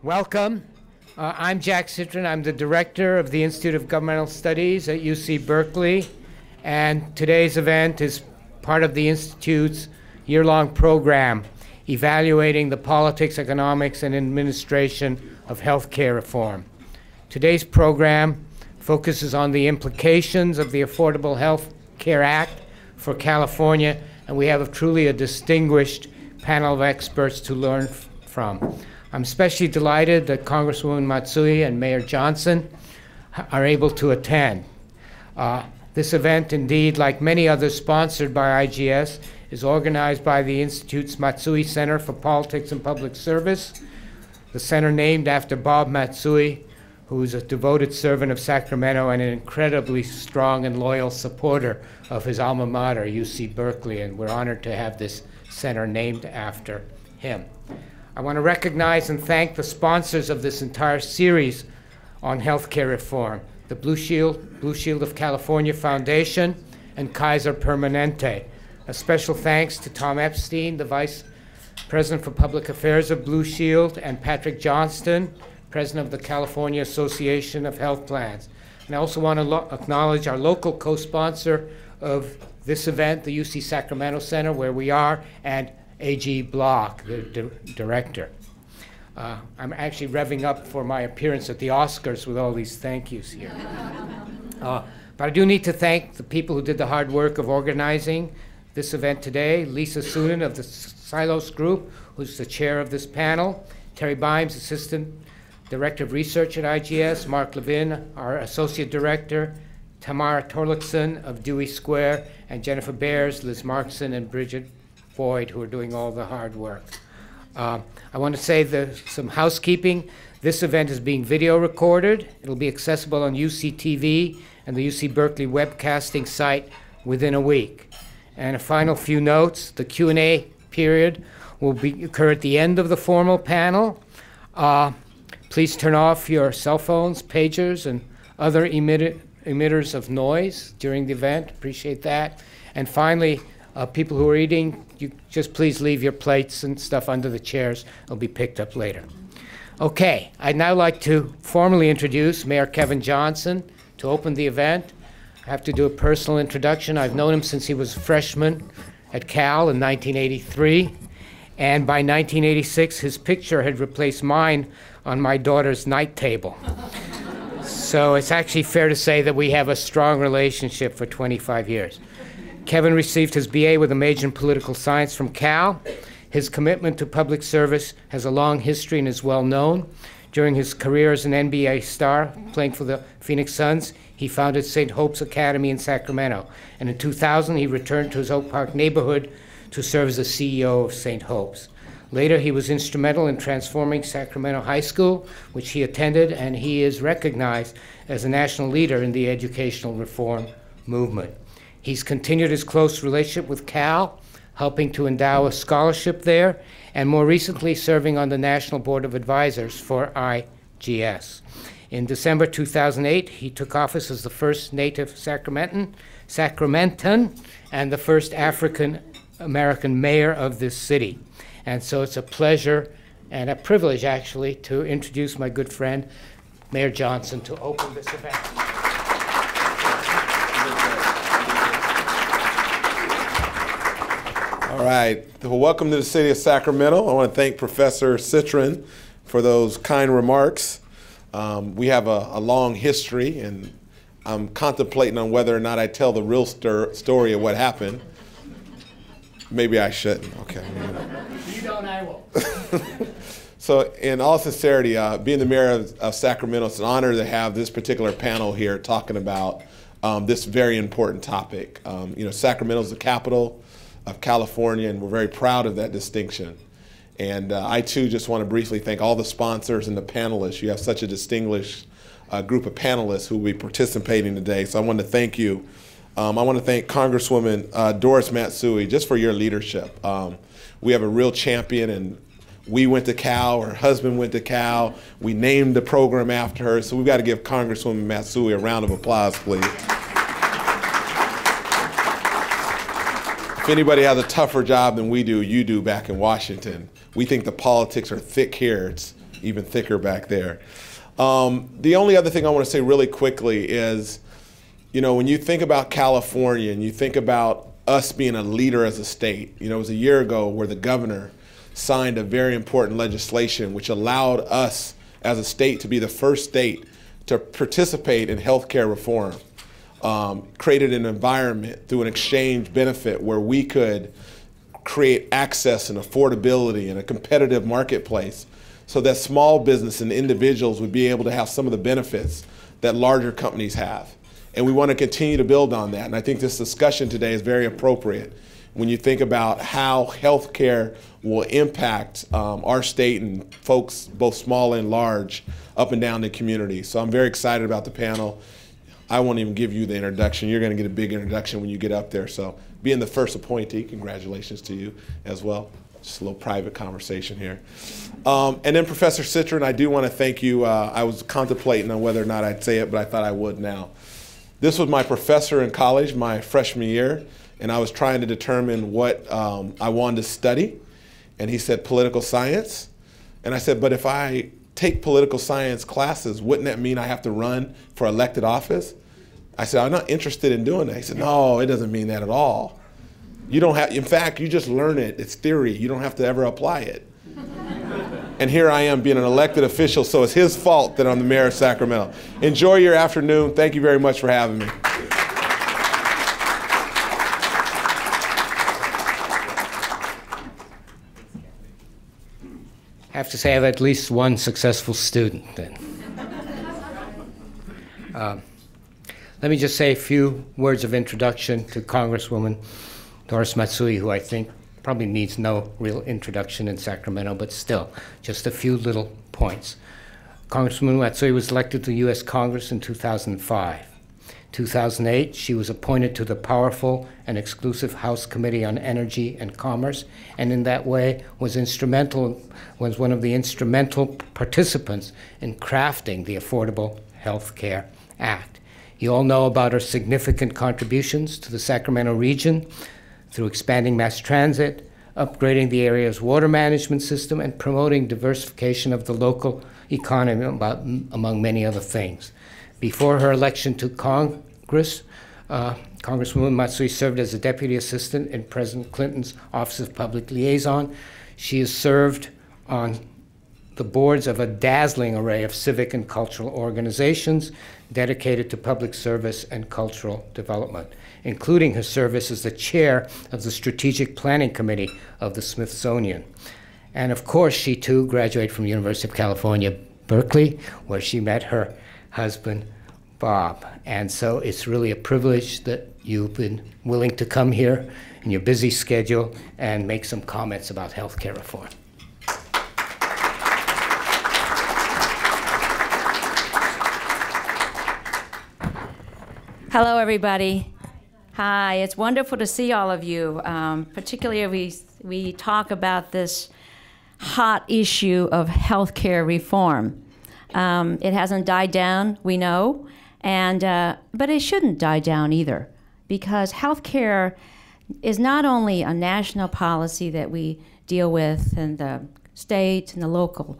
Welcome. I'm Jack Citron. I'm the director of the Institute of Governmental Studies at UC Berkeley, and today's event is part of the Institute's year-long program evaluating the politics, economics, and administration of healthcare reform. Today's program focuses on the implications of the Affordable Health Care Act for California, and we have truly a distinguished panel of experts to learn from. I'm especially delighted that Congresswoman Matsui and Mayor Johnson are able to attend. This event, indeed, like many others sponsored by IGS, is organized by the Institute's Matsui Center for Politics and Public Service, the center named after Bob Matsui, who is a devoted servant of Sacramento and an incredibly strong and loyal supporter of his alma mater, UC Berkeley, and we're honored to have this center named after him. I want to recognize and thank the sponsors of this entire series on healthcare reform, the Blue Shield of California Foundation and Kaiser Permanente. A special thanks to Tom Epstein, the Vice President for Public Affairs of Blue Shield, and Patrick Johnston, President of the California Association of Health Plans. And I also want to acknowledge our local co-sponsor of this event, the UC Sacramento Center, where we are, and A.G. Block, the director. I'm actually revving up for my appearance at the Oscars with all these thank yous here. But I do need to thank the people who did the hard work of organizing this event today. Lisa Suennen of the Psilos group, who's the chair of this panel. Terry Bimes, Assistant Director of Research at IGS. Mark Levin, our Associate Director. Tamara Torlickson of Dewey Square. And Jennifer Bears, Liz Markson, and Bridget Boyd, who are doing all the hard work. I want to say some housekeeping. This event is being video recorded. It'll be accessible on UC TV and the UC Berkeley webcasting site within a week. And a final few notes. The Q&A period will occur at the end of the formal panel. Please turn off your cell phones, pagers, and other emitters of noise during the event. Appreciate that. And finally, people who are eating, you just please leave your plates and stuff under the chairs. It'll be picked up later. Okay, I'd now like to formally introduce Mayor Kevin Johnson to open the event. I have to do a personal introduction. I've known him since he was a freshman at Cal in 1983. And by 1986, his picture had replaced mine on my daughter's night table. So it's actually fair to say that we have a strong relationship for 25 years. Kevin received his BA with a major in political science from Cal. His commitment to public service has a long history and is well known. During his career as an NBA star, playing for the Phoenix Suns, he founded St. Hope's Academy in Sacramento. And in 2000, he returned to his Oak Park neighborhood to serve as the CEO of St. Hope's. Later, he was instrumental in transforming Sacramento High School, which he attended, and he is recognized as a national leader in the educational reform movement. He's continued his close relationship with Cal, helping to endow a scholarship there, and more recently serving on the National Board of Advisors for IGS. In December 2008, he took office as the first native Sacramentan, and the first African-American mayor of this city. And so it's a pleasure and a privilege, actually, to introduce my good friend, Mayor Johnson, to open this event. All right. Well, welcome to the city of Sacramento. I want to thank Professor Citron for those kind remarks. We have a long history, and I'm contemplating on whether or not I tell the real story of what happened. Maybe I shouldn't. Okay. You don't, I will. So in all sincerity, being the mayor of Sacramento, it's an honor to have this particular panel here talking about this very important topic. Sacramento is the capital of California, and we're very proud of that distinction. And I, too, just want to briefly thank all the sponsors and the panelists. You have such a distinguished group of panelists who will be participating today, so I want to thank you. I want to thank Congresswoman Doris Matsui just for your leadership. We have a real champion, and we went to Cal, her husband went to Cal. We named the program after her, so we've got to give Congresswoman Matsui a round of applause, please. If anybody has a tougher job than we do, you do back in Washington. We think the politics are thick here. It's even thicker back there. The only other thing I want to say really quickly is, when you think about California and you think about us being a leader as a state, it was a year ago where the governor signed a very important legislation which allowed us as a state to be the first state to participate in healthcare reform, created an environment through an exchange benefit where we could create access and affordability in a competitive marketplace so that small business and individuals would be able to have some of the benefits that larger companies have. And we want to continue to build on that. And I think this discussion today is very appropriate when you think about how healthcare will impact our state and folks, both small and large, up and down the community. So I'm very excited about the panel. I won't even give you the introduction. You're going to get a big introduction when you get up there. So being the first appointee, congratulations to you as well. Just a little private conversation here. And then Professor Citrin, I do want to thank you. I was contemplating on whether or not I'd say it, but I thought I would now. This was my professor in college my freshman year, and I was trying to determine what I wanted to study. And he said political science. And I said, but if I take political science classes, wouldn't that mean I have to run for elected office? I said, I'm not interested in doing that. He said, no, it doesn't mean that at all. You don't have, in fact, you just learn it. It's theory. You don't have to ever apply it. And here I am being an elected official, so it's his fault that I'm the mayor of Sacramento. Enjoy your afternoon. Thank you very much for having me. I have to say I have at least one successful student then. Let me just say a few words of introduction to Congresswoman Doris Matsui, who I think probably needs no real introduction in Sacramento, but still, just a few little points. Congresswoman Matsui was elected to the U.S. Congress in 2005. 2008, she was appointed to the powerful and exclusive House Committee on Energy and Commerce, and in that way was one of the instrumental participants in crafting the Affordable Health Care Act. You all know about her significant contributions to the Sacramento region through expanding mass transit, upgrading the area's water management system, and promoting diversification of the local economy, among many other things. Before her election to Congress, Congresswoman Matsui served as a deputy assistant in President Clinton's Office of Public Liaison. She has served on the boards of a dazzling array of civic and cultural organizations dedicated to public service and cultural development, including her service as the chair of the Strategic Planning Committee of the Smithsonian. And of course, she too graduated from University of California, Berkeley, where she met her husband, Bob. And so it's really a privilege that you've been willing to come here in your busy schedule and make some comments about healthcare reform. Hello, everybody. Hi, it's wonderful to see all of you, particularly as we talk about this hot issue of healthcare reform. It hasn't died down, we know, but it shouldn't die down either, because healthcare is not only a national policy that we deal with in the state and the local.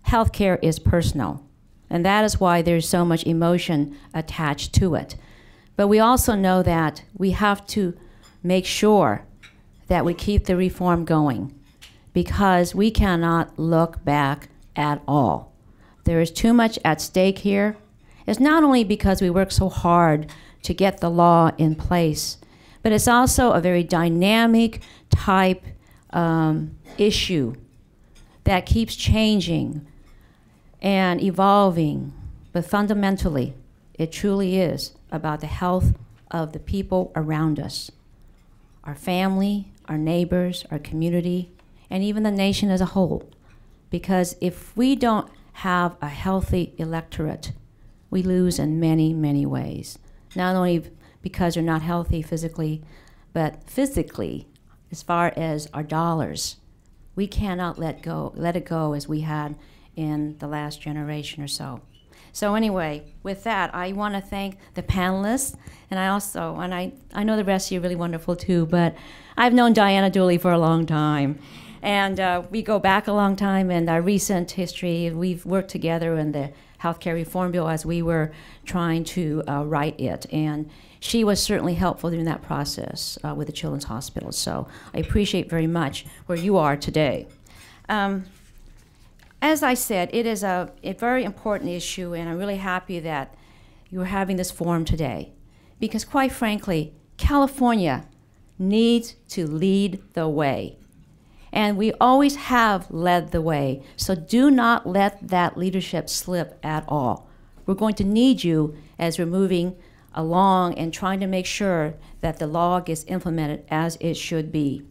Healthcare is personal, and that is why there's so much emotion attached to it. But we also know that we have to make sure that we keep the reform going, because we cannot look back at all. There is too much at stake here. It's not only because we work so hard to get the law in place, but it's also a very dynamic type issue that keeps changing and evolving. But fundamentally, it truly is about the health of the people around us, our family, our neighbors, our community, and even the nation as a whole. Because if we don't have a healthy electorate, we lose in many, many ways. Not only because they're not healthy physically, but physically, as far as our dollars. We cannot let it go as we had in the last generation or so. So anyway, with that, I want to thank the panelists, and I know the rest of you are really wonderful too, but I've known Diana Dooley for a long time. And we go back a long time, and our recent history, we've worked together in the healthcare reform bill as we were trying to write it. And she was certainly helpful during that process with the Children's Hospital. So I appreciate very much where you are today. As I said, it is a very important issue, and I'm really happy that you're having this forum today. Because quite frankly, California needs to lead the way. And we always have led the way. So do not let that leadership slip at all. We're going to need you as we're moving along and trying to make sure that the law gets implemented as it should be.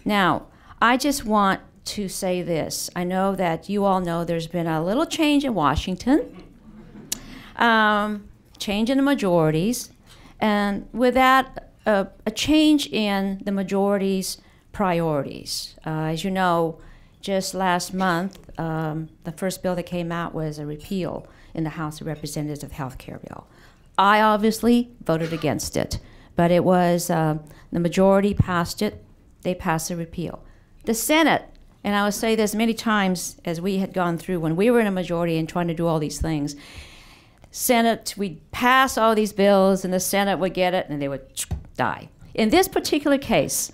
Now, I just want to say this. I know that you all know there's been a little change in Washington, change in the majorities, and with that, a change in the majority's priorities. As you know, just last month, the first bill that came out was a repeal in the House of Representatives of the health care bill. I obviously voted against it, but it was the majority passed it. They passed a repeal. The Senate, and I will say this many times as we had gone through when we were in a majority and trying to do all these things, Senate, we'd pass all these bills and the Senate would get it and they would die. In this particular case,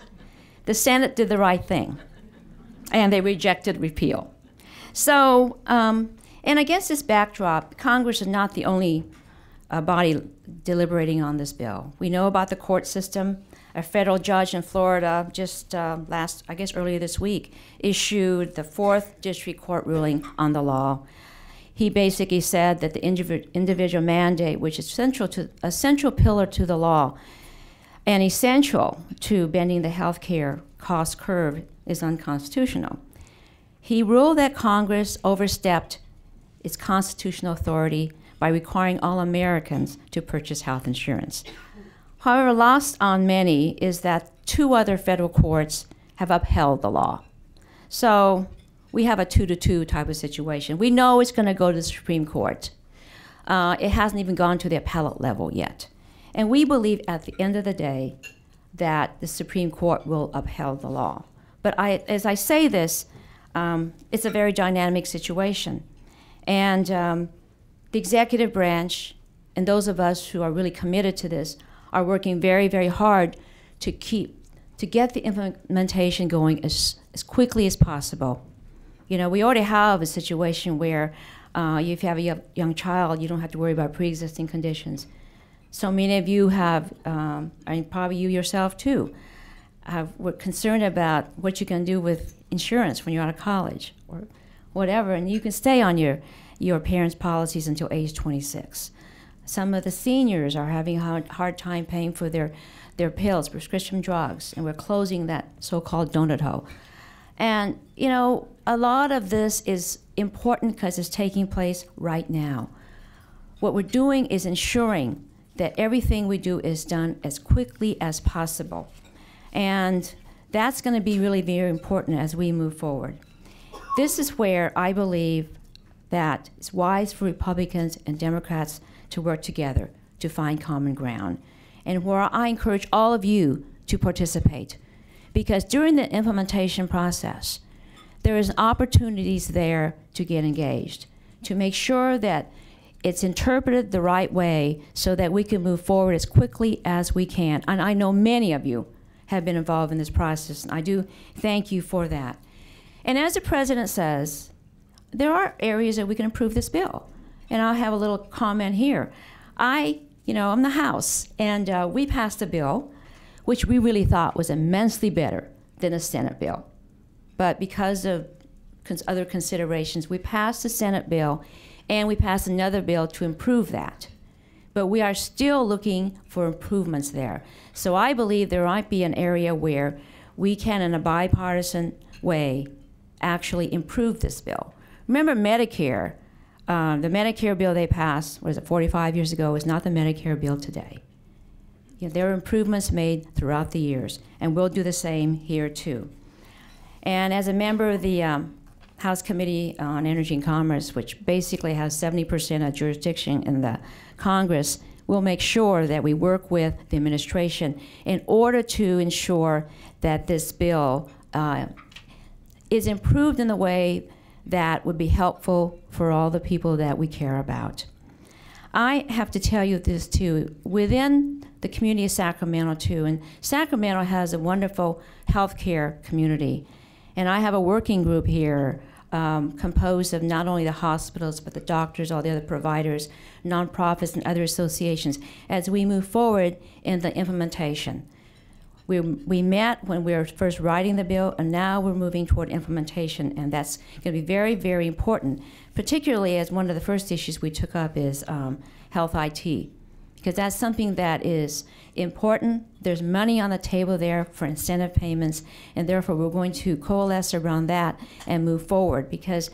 the Senate did the right thing, and they rejected repeal. So, and against this backdrop, Congress is not the only body deliberating on this bill. We know about the court system. A federal judge in Florida just earlier this week, issued the 4th District Court ruling on the law. He basically said that the individual mandate, which is a central pillar to the law, and essential to bending the healthcare cost curve, is unconstitutional. He ruled that Congress overstepped its constitutional authority by requiring all Americans to purchase health insurance. However, lost on many is that 2 other federal courts have upheld the law. So we have a 2-to-2 type of situation. We know it's going to go to the Supreme Court. It hasn't even gone to the appellate level yet. And we believe at the end of the day that the Supreme Court will uphold the law. But as I say this, it's a very dynamic situation. And the executive branch and those of us who are really committed to this are working very, very hard to get the implementation going as quickly as possible. You know, we already have a situation where if you have a young child, you don't have to worry about pre-existing conditions. So many of you have, and probably you yourself too, were concerned about what you can do with insurance when you're out of college or whatever, and you can stay on your parents' policies until age 26. Some of the seniors are having a hard time paying for their pills, prescription drugs, and we're closing that so-called donut hole. And, you know, a lot of this is important because it's taking place right now. What we're doing is ensuring that everything we do is done as quickly as possible. And that's going to be really very important as we move forward. This is where I believe that it's wise for Republicans and Democrats to work together to find common ground, and where I encourage all of you to participate. Because during the implementation process, there is opportunities there to get engaged, to make sure that it's interpreted the right way so that we can move forward as quickly as we can. And I know many of you have been involved in this process, and I do thank you for that. And as the president says, there are areas that we can improve this bill. And I'll have a little comment here. I'm the House, and we passed a bill which we really thought was immensely better than a Senate bill. But because of other considerations, we passed the Senate bill, and we passed another bill to improve that. But we are still looking for improvements there. So I believe there might be an area where we can, in a bipartisan way, actually improve this bill. Remember Medicare. The Medicare bill they passed, 45 years ago, is not the Medicare bill today. You know, there are improvements made throughout the years, and we'll do the same here too. And as a member of the House Committee on Energy and Commerce, which basically has 70% of jurisdiction in the Congress, we'll make sure that we work with the administration in order to ensure that this bill is improved in a way that would be helpful for all the people that we care about. I have to tell you this too, within the community of Sacramento too, and Sacramento has a wonderful healthcare community, and I have a working group here composed of not only the hospitals, but the doctors, all the other providers, nonprofits, and other associations as we move forward in the implementation. We met when we were first writing the bill, and now we're moving toward implementation, and that's going to be very, very important, particularly as one of the first issues we took up is health IT, because that's something that is important. There's money on the table there for incentive payments, and therefore we're going to coalesce around that and move forward, because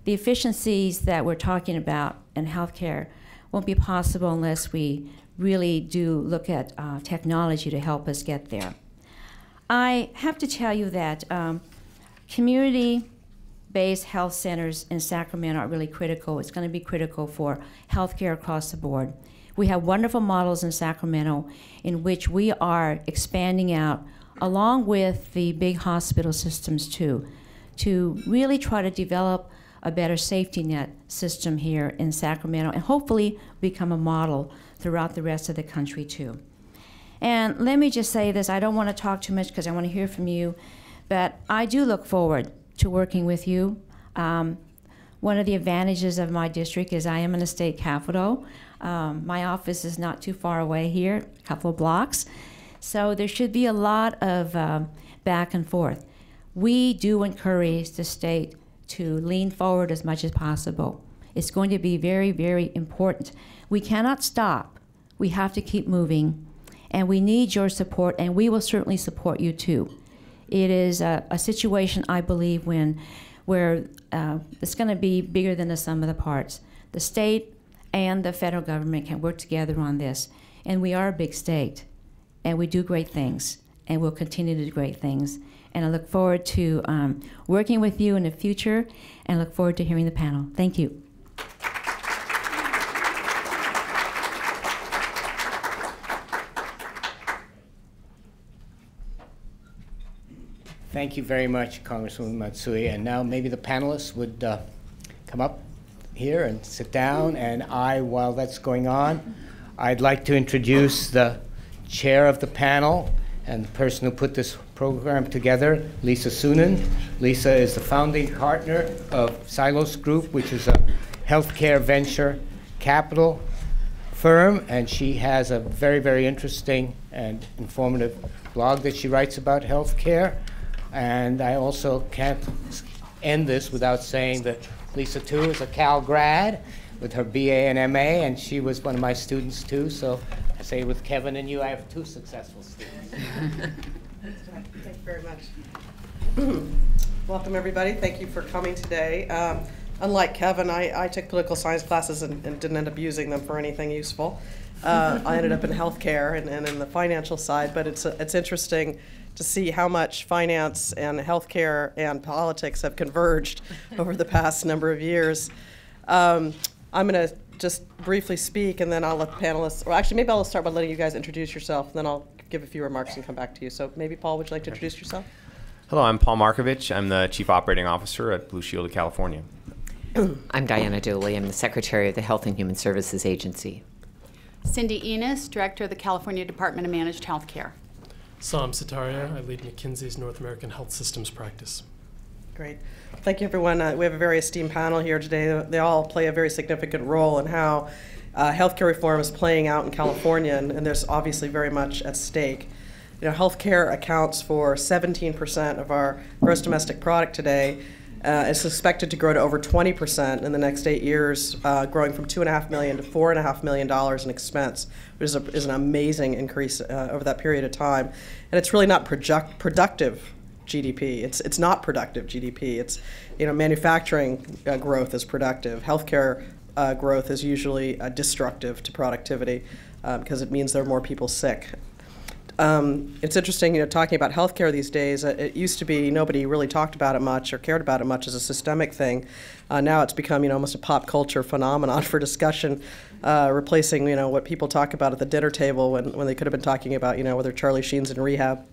the efficiencies that we're talking about in healthcare won't be possible unless we really do look at technology to help us get there. I have to tell you that community-based health centers in Sacramento are really critical. It's going to be critical for healthcare across the board. We have wonderful models in Sacramento in which we are expanding out, along with the big hospital systems too, to really try to develop a better safety net system here in Sacramento and hopefully become a model throughout the rest of the country too. And let me just say this, I don't want to talk too much because I want to hear from you, but I do look forward to working with you. One of the advantages of my district is I am in the state capitol. My office is not too far away here, a couple of blocks. So there should be a lot of back and forth. We do encourage the state to lean forward as much as possible. It's going to be very, very important. We cannot stop. We have to keep moving, and we need your support, and we will certainly support you too. It is a situation, I believe, where it's going to be bigger than the sum of the parts. The state and the federal government can work together on this, and we are a big state, and we do great things, and we'll continue to do great things. And I look forward to working with you in the future, and look forward to hearing the panel. Thank you. Thank you very much, Congresswoman Matsui. And now maybe the panelists would come up here and sit down. And while that's going on, I'd like to introduce the chair of the panel and the person who put this program together, Lisa Suennen. Lisa is the founding partner of Psilos Group, which is a healthcare venture capital firm, and she has a very, very interesting and informative blog that she writes about healthcare. And I also can't end this without saying that Lisa, too, is a Cal grad with her BA and MA, and she was one of my students, too. So I say with Kevin and you, I have two successful students. Thank you very much. Welcome, everybody. Thank you for coming today. Unlike Kevin, I took political science classes and didn't end up using them for anything useful. I ended up in healthcare and in the financial side, but it's interesting to see how much finance and healthcare and politics have converged over the past number of years. I'm going to just briefly speak, and then I'll let the panelists, or actually maybe I'll start by letting you guys introduce yourself, and then I'll give a few remarks and come back to you. So maybe, Paul, would you like to introduce yourself? Hello, I'm Paul Markovich. I'm the Chief Operating Officer at Blue Shield of California. I'm Diana Dooley. I'm the Secretary of the Health and Human Services Agency. Cindy Ehnes, Director of the California Department of Managed Healthcare. Saumya Sutaria. I lead McKinsey's North American Health Systems practice. Great. Thank you, everyone. We have a very esteemed panel here today. They all play a very significant role in how healthcare reform is playing out in California, and there's obviously very much at stake. You know, healthcare accounts for 17% of our gross domestic product today. It's expected to grow to over 20% in the next 8 years, growing from $2.5 million to $4.5 million in expense, which is an amazing increase over that period of time. And it's really not productive GDP. It's not productive GDP. It's, manufacturing growth is productive. Healthcare growth is usually destructive to productivity because it means there are more people sick. It's interesting, talking about healthcare these days. It used to be nobody really talked about it much or cared about it much as a systemic thing. Now it's become, almost a pop culture phenomenon for discussion, replacing, what people talk about at the dinner table when they could have been talking about, whether Charlie Sheen's in rehab.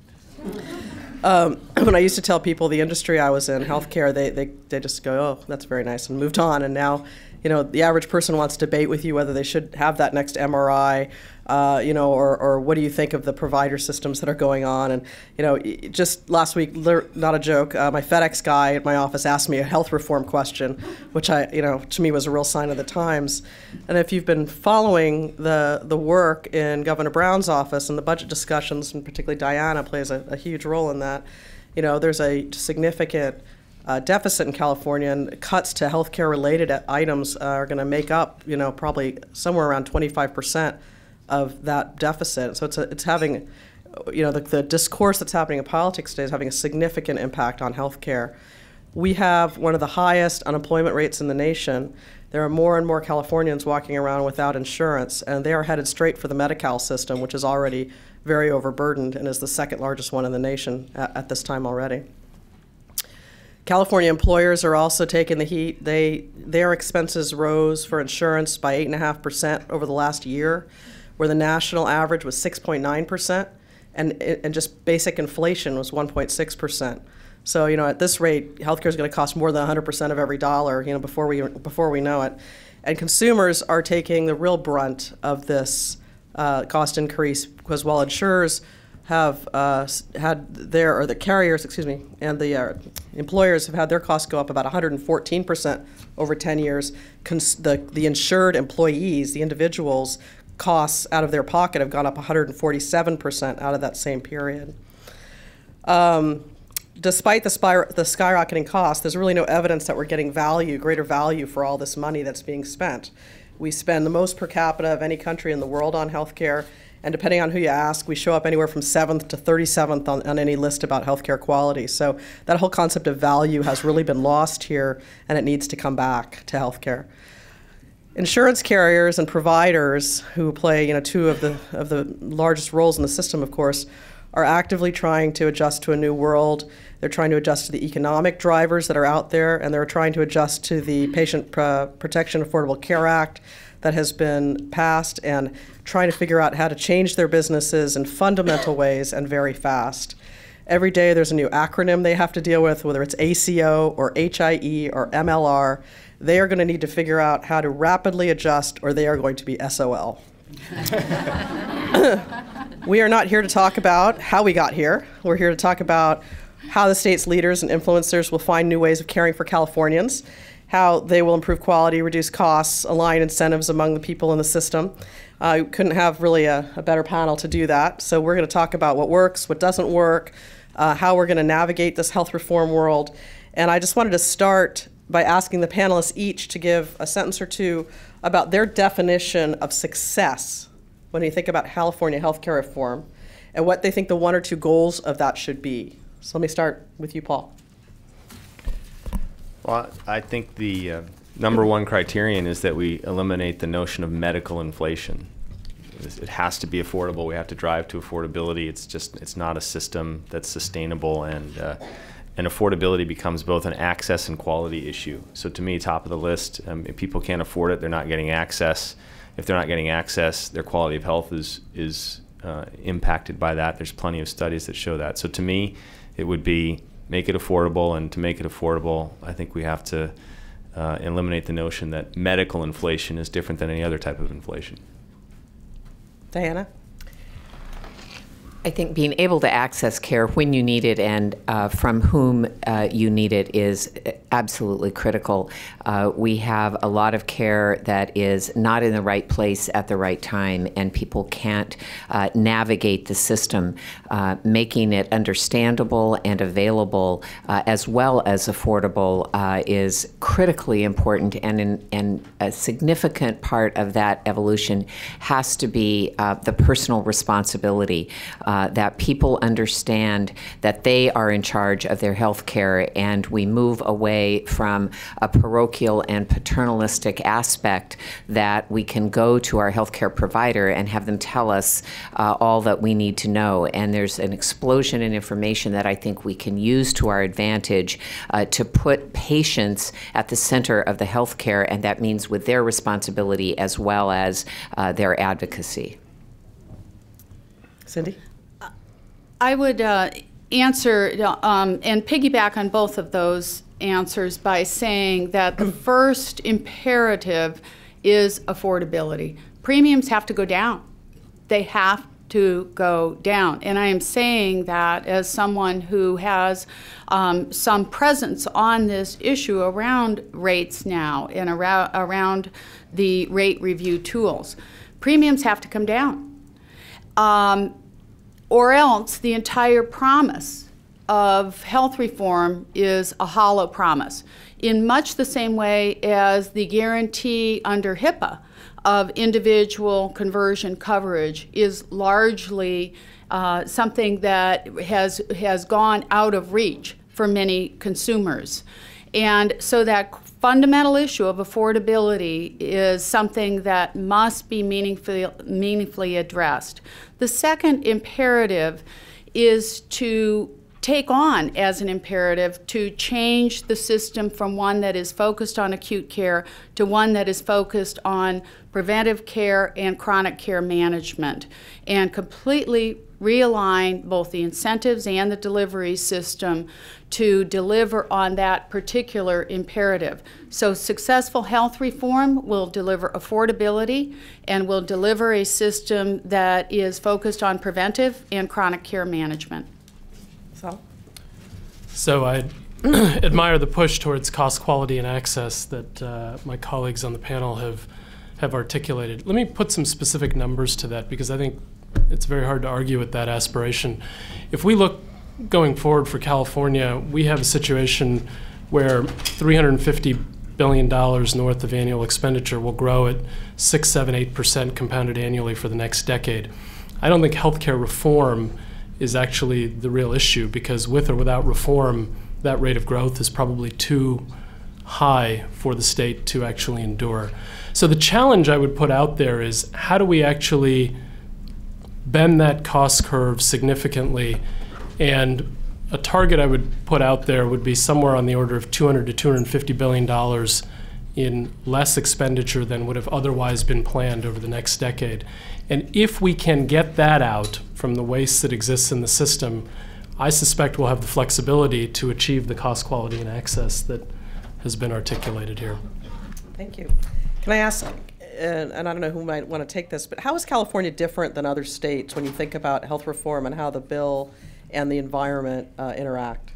When I used to tell people the industry I was in, healthcare, they just go, oh, that's very nice, and moved on. And now, the average person wants to debate with you whether they should have that next MRI, or what do you think of the provider systems that are going on. And, just last week, not a joke, my FedEx guy at my office asked me a health reform question, which to me was a real sign of the times. And if you've been following the work in Governor Brown's office and the budget discussions, and particularly Diana plays a huge role in that, there's a significant deficit in California, and cuts to healthcare-related items are going to make up, probably somewhere around 25% of that deficit. So it's having, the discourse that's happening in politics today is having a significant impact on healthcare. We have one of the highest unemployment rates in the nation. There are more and more Californians walking around without insurance, and they are headed straight for the Medi-Cal system, which is already very overburdened and is the second largest one in the nation at this time already. California employers are also taking the heat. Their expenses rose for insurance by 8.5% over the last year, where the national average was 6.9%, and just basic inflation was 1.6%. So at this rate, healthcare is going to cost more than 100% of every dollar, before we know it. And consumers are taking the real brunt of this cost increase, because while insurers have the carriers, and the employers have had their costs go up about 114% over 10 years. The insured employees, the individuals, costs out of their pocket have gone up 147% out of that same period. Despite the skyrocketing costs, there's really no evidence that we're getting greater value for all this money that's being spent. We spend the most per capita of any country in the world on healthcare. And depending on who you ask, we show up anywhere from 7th to 37th on any list about healthcare quality. So that whole concept of value has really been lost here, and it needs to come back to healthcare. Insurance carriers and providers, who play two of the largest roles in the system, of course, are actively trying to adjust to a new world. They're trying to adjust to the economic drivers that are out there, and they're trying to adjust to the Patient Protection Affordable Care Act that has been passed, and trying to figure out how to change their businesses in fundamental ways and very fast. Every day there's a new acronym they have to deal with, whether it's ACO or HIE or MLR. They are going to need to figure out how to rapidly adjust, or they are going to be SOL. We are not here to talk about how we got here. We're here to talk about how the state's leaders and influencers will find new ways of caring for Californians, how they will improve quality, reduce costs, align incentives among the people in the system. Couldn't have really a better panel to do that. So we're going to talk about what works, what doesn't work, how we're going to navigate this health reform world. And I just wanted to start by asking the panelists each to give a sentence or two about their definition of success when you think about California healthcare reform, and what they think the one or two goals of that should be. So let me start with you, Paul. Well, I think the number one criterion is that we eliminate the notion of medical inflation. It has to be affordable. We have to drive to affordability. It's not a system that's sustainable, and affordability becomes both an access and quality issue. So to me, top of the list, if people can't afford it, they're not getting access. If they're not getting access, their quality of health is impacted by that. There's plenty of studies that show that. So to me, it would be make it affordable, and to make it affordable, I think we have to eliminate the notion that medical inflation is different than any other type of inflation. Diana? I think being able to access care when you need it and from whom you need it is absolutely critical. We have a lot of care that is not in the right place at the right time, and people can't navigate the system. Making it understandable and available as well as affordable is critically important, and a significant part of that evolution has to be the personal responsibility. That people understand that they are in charge of their health care, and we move away from a parochial and paternalistic aspect that we can go to our healthcare provider and have them tell us all that we need to know. And there's an explosion in information that I think we can use to our advantage to put patients at the center of the healthcare, and that means with their responsibility as well as their advocacy. Cindy? I would answer and piggyback on both of those answers by saying that the first imperative is affordability. Premiums have to go down. They have to go down. And I am saying that as someone who has some presence on this issue around rates now and around the rate review tools. Premiums have to come down. Or else the entire promise of health reform is a hollow promise, in much the same way as the guarantee under HIPAA of individual conversion coverage is largely something that has gone out of reach for many consumers. And so that fundamental issue of affordability is something that must be meaningfully addressed. The second imperative is to take on as an imperative to change the system from one that is focused on acute care to one that is focused on preventive care and chronic care management, and completely realign both the incentives and the delivery system to deliver on that particular imperative. So successful health reform will deliver affordability and will deliver a system that is focused on preventive and chronic care management. So I admire the push towards cost, quality, and access that my colleagues on the panel have articulated. Let me put some specific numbers to that, because I think it's very hard to argue with that aspiration. If we look going forward for California, we have a situation where $350 billion north of annual expenditure will grow at 6, 7, 8% compounded annually for the next decade. I don't think healthcare reform is actually the real issue, because with or without reform, that rate of growth is probably too high for the state to actually endure. So the challenge I would put out there is, how do we actually bend that cost curve significantly? And a target I would put out there would be somewhere on the order of $200 to $250 billion in less expenditure than would have otherwise been planned over the next decade. And if we can get that out from the waste that exists in the system, I suspect we'll have the flexibility to achieve the cost, quality, and access that has been articulated here. Thank you. Can I ask, and I don't know who might want to take this, but how is California different than other states when you think about health reform and how the bill and the environment interact?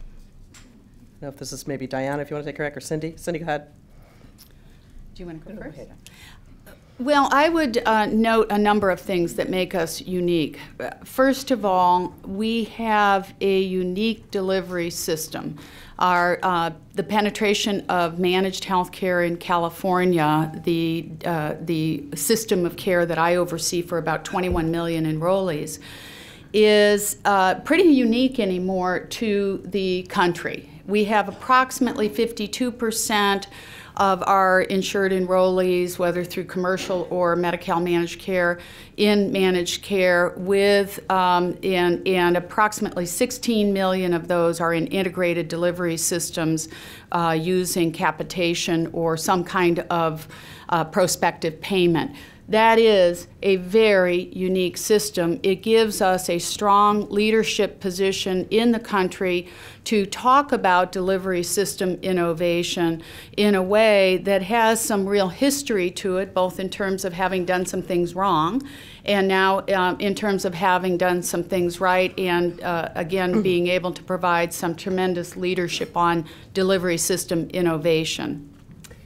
I don't know if this is maybe Diana, if you want to take a crack, or Cindy. Cindy, go ahead. Do you want to go first? Well, I would note a number of things that make us unique. First of all, we have a unique delivery system. The penetration of managed health care in California, the system of care that I oversee for about 21 million enrollees, is pretty unique anymore to the country. We have approximately 52% of our insured enrollees, whether through commercial or Medi-Cal managed care, in managed care, with and approximately 16 million of those are in integrated delivery systems using capitation or some kind of prospective payment. That is a very unique system. It gives us a strong leadership position in the country to talk about delivery system innovation in a way that has some real history to it, both in terms of having done some things wrong and now in terms of having done some things right, and again, being able to provide some tremendous leadership on delivery system innovation.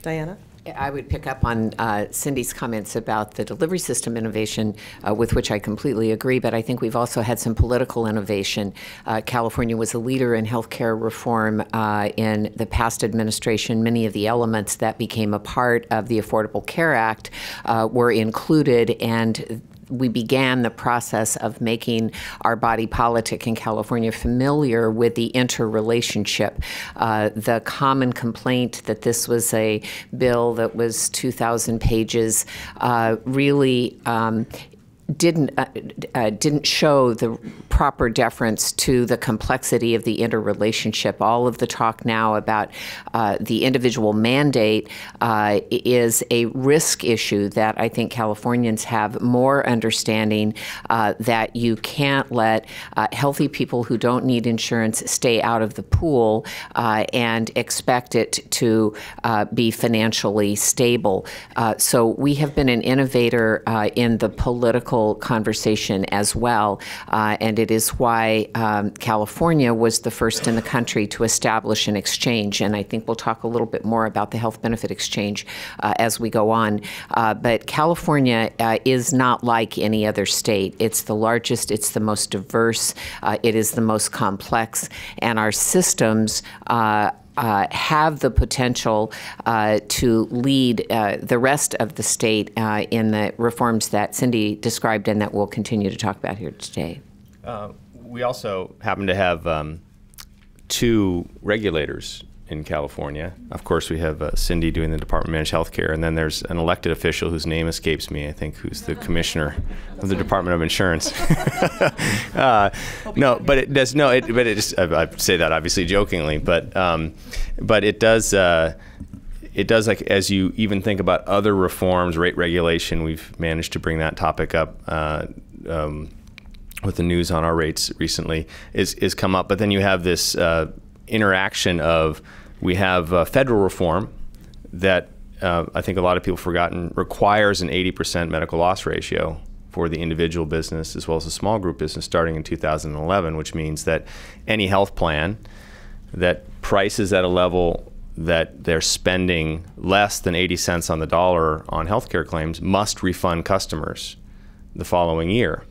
Diana? I would pick up on Cindy's comments about the delivery system innovation, with which I completely agree, but I think we've also had some political innovation. California was a leader in healthcare reform in the past administration. Many of the elements that became a part of the Affordable Care Act were included, and we began the process of making our body politic in California familiar with the interrelationship. The common complaint that this was a bill that was 2,000 pages really didn't show the proper deference to the complexity of the interrelationship. All of the talk now about the individual mandate is a risk issue that I think Californians have more understanding that you can't let healthy people who don't need insurance stay out of the pool and expect it to be financially stable. So we have been an innovator in the political conversation as well, and it is why California was the first in the country to establish an exchange, and I think we'll talk a little bit more about the health benefit exchange as we go on. But California is not like any other state. It's the largest, it's the most diverse, it is the most complex, and our systems have the potential to lead the rest of the state in the reforms that Cindy described and that we'll continue to talk about here today. We also happen to have 2 regulators in California. Of course, we have Cindy doing the Department of Managed Healthcare, and then there's an elected official whose name escapes me, I think, who's the commissioner of the Department of Insurance. No, but it does. No, but it just. I say that obviously jokingly, but it does. It does, like, as you even think about other reforms, rate regulation. We've managed to bring that topic up with the news on our rates recently. Is come up, but then you have this interaction of. We have federal reform that I think a lot of people have forgotten requires an 80% medical loss ratio for the individual business as well as the small group business starting in 2011, which means that any health plan that prices at a level that they're spending less than 80 cents on the dollar on healthcare claims must refund customers the following year.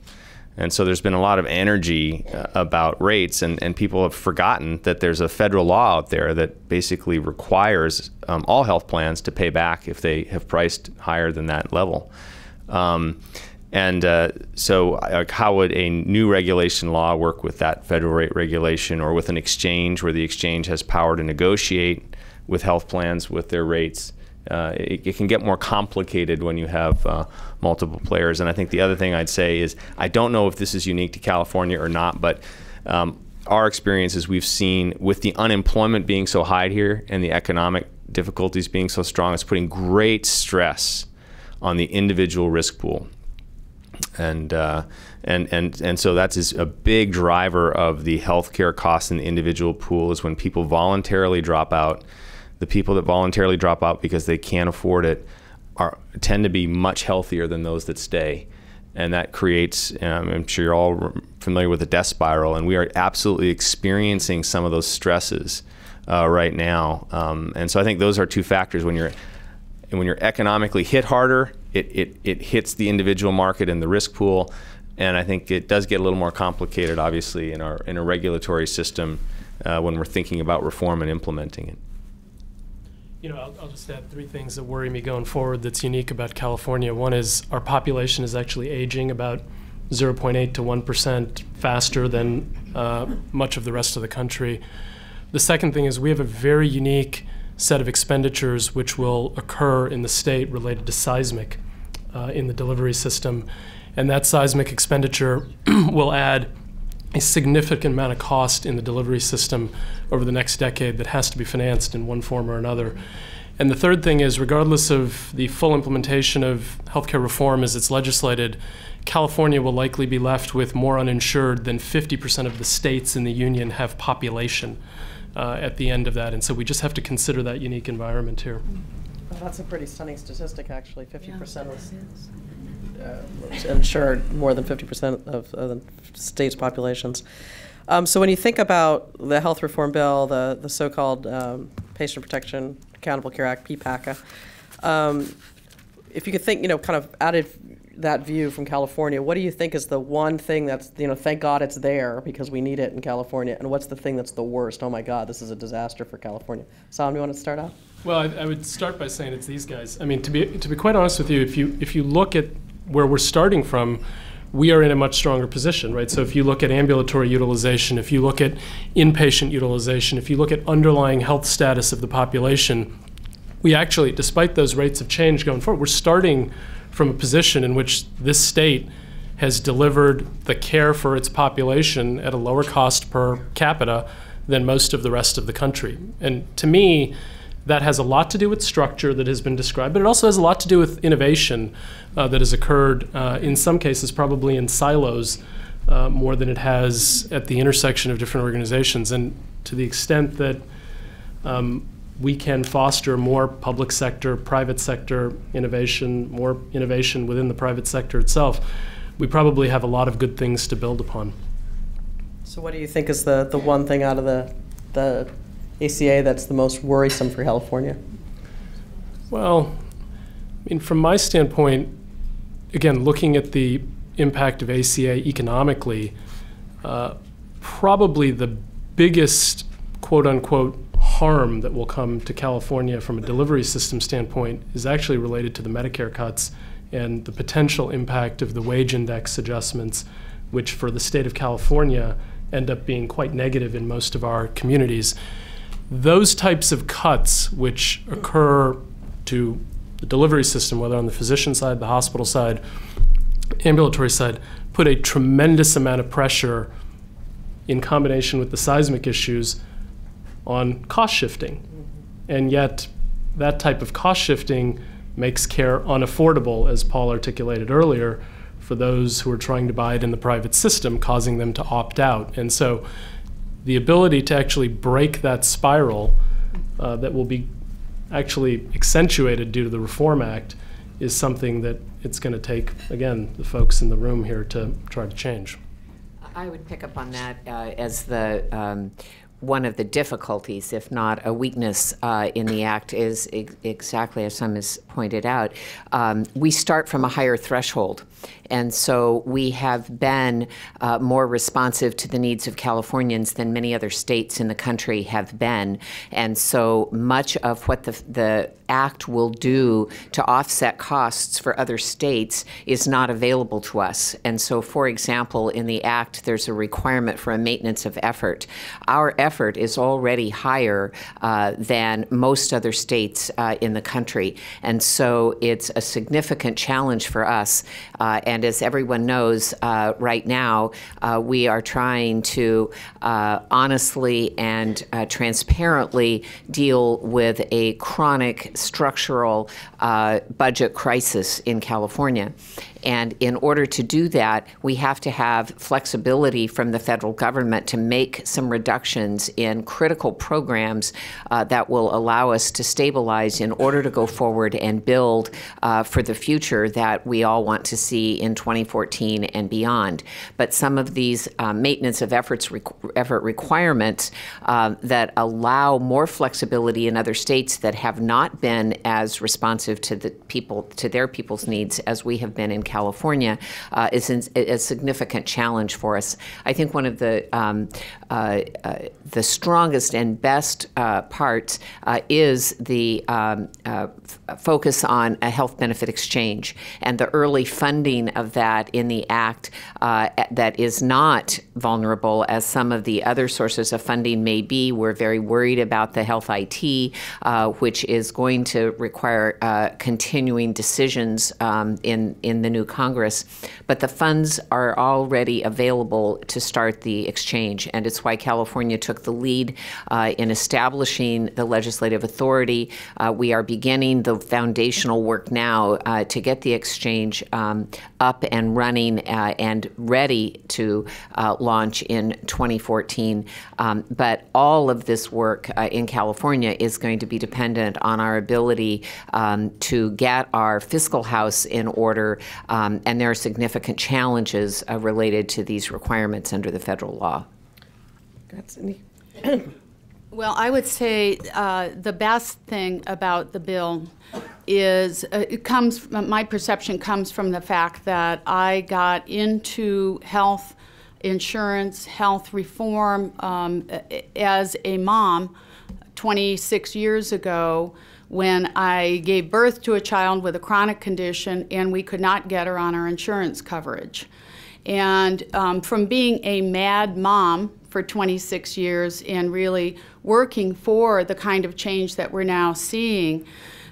And so there's been a lot of energy about rates, and people have forgotten that there's a federal law out there that basically requires all health plans to pay back if they have priced higher than that level. So how would a new regulation law work with that federal rate regulation, or with an exchange where the exchange has power to negotiate with health plans with their rates? It can get more complicated when you have multiple players. And I think the other thing I'd say is, I don't know if this is unique to California or not, but our experiences we've seen with the unemployment being so high here and the economic difficulties being so strong, it's putting great stress on the individual risk pool. And so that's a big driver of the healthcare costs in the individual pool, is when people voluntarily drop out. The people that voluntarily drop out because they can't afford it tend to be much healthier than those that stay. And that creates, I'm sure you're all familiar with the death spiral, and we are absolutely experiencing some of those stresses right now. And so I think those are 2 factors. When you're economically hit harder, it hits the individual market and the risk pool. And I think it does get a little more complicated, obviously, in a regulatory system when we're thinking about reform and implementing it. You know, I'll just add 3 things that worry me going forward that's unique about California. One is our population is actually aging about 0.8 to 1% faster than much of the rest of the country. The second thing is we have a very unique set of expenditures which will occur in the state related to seismic in the delivery system. And that seismic expenditure will add a significant amount of cost in the delivery system over the next decade that has to be financed in one form or another. And the third thing is, regardless of the full implementation of healthcare reform as it's legislated, California will likely be left with more uninsured than 50% of the states in the union have population at the end of that. And so we just have to consider that unique environment here. Well, that's a pretty stunning statistic, actually. 50% of insured, more than 50% of the state's populations. So when you think about the health reform bill, the so-called Patient Protection Accountable Care Act, PPACA, if you could think, kind of added that view from California, what do you think is the one thing that's, thank God it's there because we need it in California, and what's the thing that's the worst? Oh my God, this is a disaster for California. Saum, you want to start out? Well, I would start by saying it's these guys. I mean, to be quite honest with you, if you look at where we're starting from, we are in a much stronger position, right? So if you look at ambulatory utilization, if you look at inpatient utilization, if you look at underlying health status of the population, we actually, despite those rates of change going forward, we're starting from a position in which this state has delivered the care for its population at a lower cost per capita than most of the rest of the country. And to me, that has a lot to do with structure that has been described, but it also has a lot to do with innovation that has occurred, in some cases probably in silos, more than it has at the intersection of different organizations. And to the extent that we can foster more public sector, private sector innovation, more innovation within the private sector itself, we probably have a lot of good things to build upon. So what do you think is the one thing out of the ACA that's the most worrisome for California? Well, I mean, from my standpoint, again, looking at the impact of ACA economically, probably the biggest quote-unquote harm that will come to California from a delivery system standpoint is actually related to the Medicare cuts and the potential impact of the wage index adjustments, which for the state of California end up being quite negative in most of our communities. Those types of cuts which occur to the delivery system, whether on the physician side, the hospital side, ambulatory side, put a tremendous amount of pressure in combination with the seismic issues on cost shifting. And yet that type of cost shifting makes care unaffordable, as Paul articulated earlier, for those who are trying to buy it in the private system, causing them to opt out. And so the ability to actually break that spiral that will be actually accentuated due to the Reform Act is something that it's going to take, again, the folks in the room here to try to change. I would pick up on that as the one of the difficulties, if not a weakness in the Act, is exactly as some has pointed out. We start from a higher threshold. And so we have been more responsive to the needs of Californians than many other states in the country have been. And so much of what the Act will do to offset costs for other states is not available to us. And so, for example, in the Act, there's a requirement for a maintenance of effort. Our effort is already higher than most other states in the country. And so it's a significant challenge for us. And as everyone knows, right now, we are trying to honestly and transparently deal with a chronic structural budget crisis in California. And in order to do that, we have to have flexibility from the federal government to make some reductions in critical programs that will allow us to stabilize in order to go forward and build for the future that we all want to see in 2014 and beyond. But some of these maintenance of effort requirements that allow more flexibility in other states that have not been as responsive to their people's needs as we have been in California is a significant challenge for us. I think one of the strongest and best parts is the focus on a health benefit exchange and the early funding of that in the Act that is not vulnerable as some of the other sources of funding may be. We're very worried about the health IT, which is going to require continuing decisions in the new Congress. But the funds are already available to start the exchange, and it's why California took the lead in establishing the legislative authority. We are beginning the foundational work now to get the exchange up and running and ready to launch in 2014. But all of this work in California is going to be dependent on our ability to get our fiscal house in order, and there are significant challenges related to these requirements under the federal law. Well, I would say the best thing about the bill is my perception comes from the fact that I got into health insurance, health reform as a mom 26 years ago when I gave birth to a child with a chronic condition and we could not get her on our insurance coverage. And from being a mad mom for 26 years and really working for the kind of change that we're now seeing,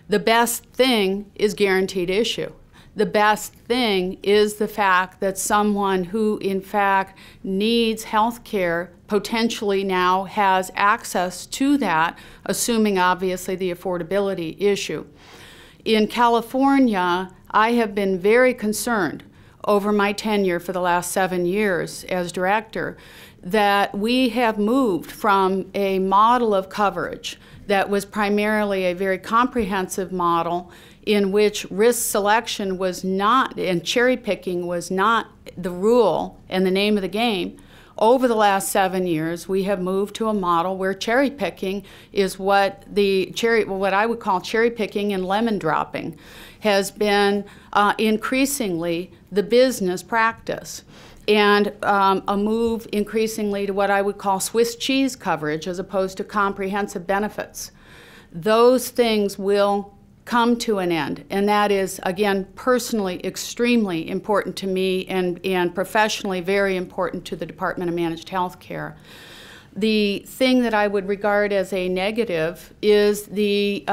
the best thing is guaranteed issue. the best thing is the fact that someone who in fact needs health care potentially now has access to that, assuming obviously the affordability issue. In California, I have been very concerned over my tenure for the last 7 years as director that we have moved from a model of coverage that was primarily a very comprehensive model in which risk selection was not, and cherry picking was not the rule and the name of the game. Over the last 7 years, we have moved to a model where cherry picking is what I would call cherry picking and lemon dropping has been increasingly the business practice, and a move increasingly to what I would call Swiss cheese coverage as opposed to comprehensive benefits. Those things will come to an end, and that is, again, personally extremely important to me and professionally very important to the Department of Managed Health Care. The thing that I would regard as a negative is the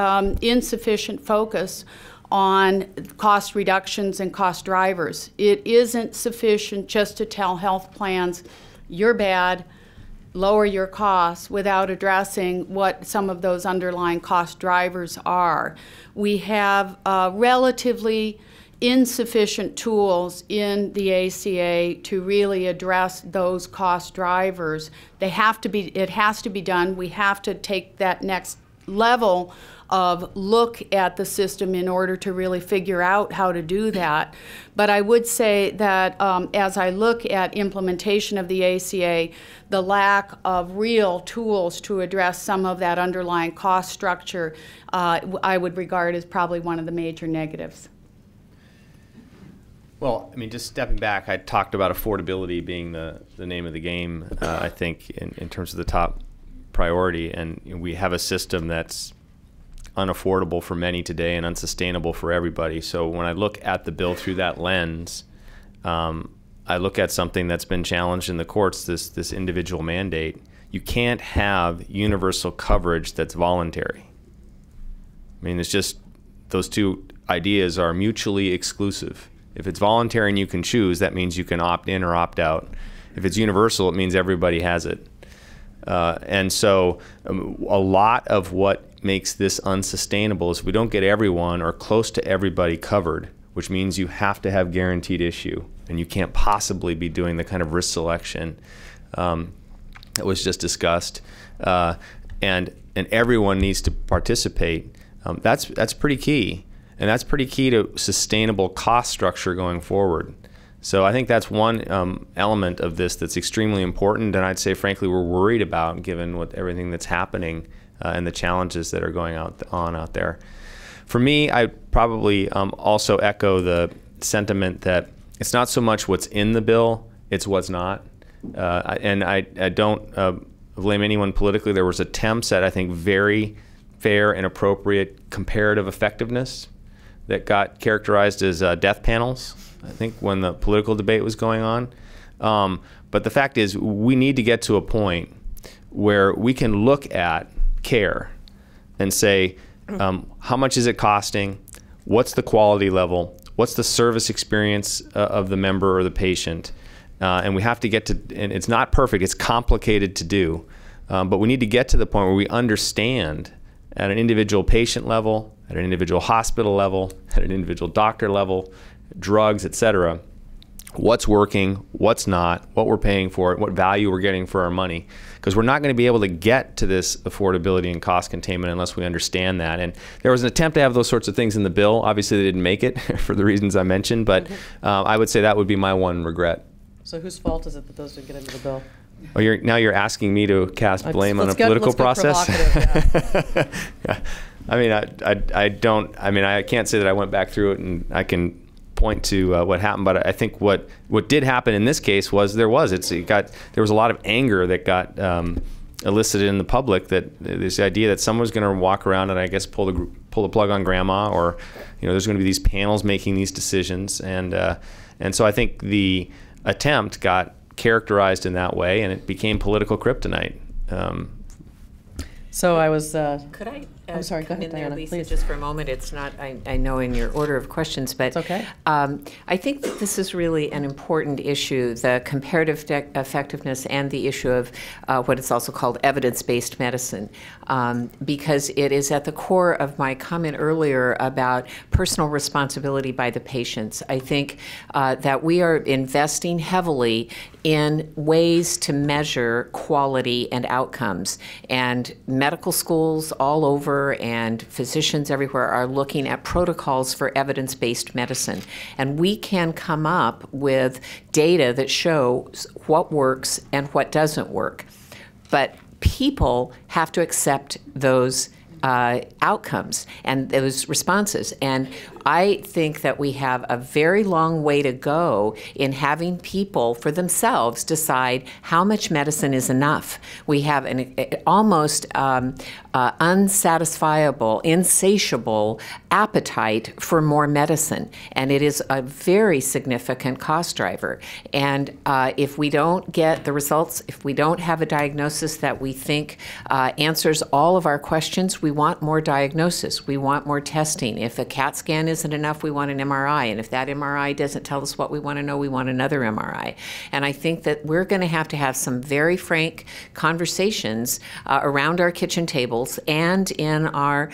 insufficient focus on cost reductions and cost drivers. It isn't sufficient just to tell health plans, you're bad, lower your costs, without addressing what some of those underlying cost drivers are. We have relatively insufficient tools in the ACA to really address those cost drivers. It has to be done. We have to take that next level of look at the system in order to really figure out how to do that. But I would say that as I look at implementation of the ACA, the lack of real tools to address some of that underlying cost structure, I would regard as probably one of the major negatives. Well, I mean, just stepping back, I talked about affordability being the name of the game, I think, in terms of the top priority. And we have a system that's unaffordable for many today and unsustainable for everybody. So when I look at the bill through that lens, I look at something that's been challenged in the courts, this individual mandate. You can't have universal coverage that's voluntary. I mean, it's just those two ideas are mutually exclusive. If it's voluntary and you can choose, that means you can opt in or opt out. If it's universal, it means everybody has it. And so a lot of what makes this unsustainable is we don't get everyone or close to everybody covered, which means you have to have guaranteed issue, and you can't possibly be doing the kind of risk selection that was just discussed, and everyone needs to participate. That's pretty key, and that's pretty key to sustainable cost structure going forward. So I think that's one element of this that's extremely important, and I'd say, frankly, we're worried about given everything that's happening and the challenges that are going on out there. For me, I probably also echo the sentiment that it's not so much what's in the bill, it's what's not. And I don't blame anyone politically. There was attempts at, I think, very fair and appropriate comparative effectiveness that got characterized as death panels, I think, when the political debate was going on. But the fact is, we need to get to a point where we can look at care and say, how much is it costing? What's the quality level? What's the service experience of the member or the patient? And we have to get to, and it's not perfect, it's complicated to do, but we need to get to the point where we understand at an individual patient level, at an individual hospital level, at an individual doctor level, drugs, et cetera, what's working, what's not, what we're paying for it, what value we're getting for our money. Because we're not going to be able to get to this affordability and cost containment unless we understand that. And there was an attempt to have those sorts of things in the bill. Obviously, they didn't make it for the reasons I mentioned, but I would say that would be my one regret. So whose fault is it that those didn't get into the bill? Oh, now you're asking me to cast blame on a political process? Yeah. Yeah. I mean, I can't say that I went back through it and I can point to what happened, but I think what did happen in this case was there was a lot of anger that got elicited in the public, that this idea that someone was going to walk around and I guess pull the plug on grandma, or there's going to be these panels making these decisions, and so I think the attempt got characterized in that way, and it became political kryptonite. So I was. Could I I'm sorry, go come ahead, in there, Diana, Lisa, please. just for a moment? It's not, I know in your order of questions, but It's okay. I think that this is really an important issue, the comparative effectiveness and the issue of what is also called evidence-based medicine, because it is at the core of my comment earlier about personal responsibility by the patients. I think that we are investing heavily in ways to measure quality and outcomes. And medical schools all over and physicians everywhere are looking at protocols for evidence-based medicine. And we can come up with data that shows what works and what doesn't work. But people have to accept those outcomes and those responses. And I think that we have a very long way to go in having people for themselves decide how much medicine is enough. We have an almost unsatisfiable, insatiable appetite for more medicine, and it is a very significant cost driver. And if we don't get the results, if we don't have a diagnosis that we think answers all of our questions, we want more diagnosis. We want more testing. If a CAT scan isn't enough, we want an MRI. And if that MRI doesn't tell us what we want to know, we want another MRI. And I think that we're going to have some very frank conversations around our kitchen tables and in our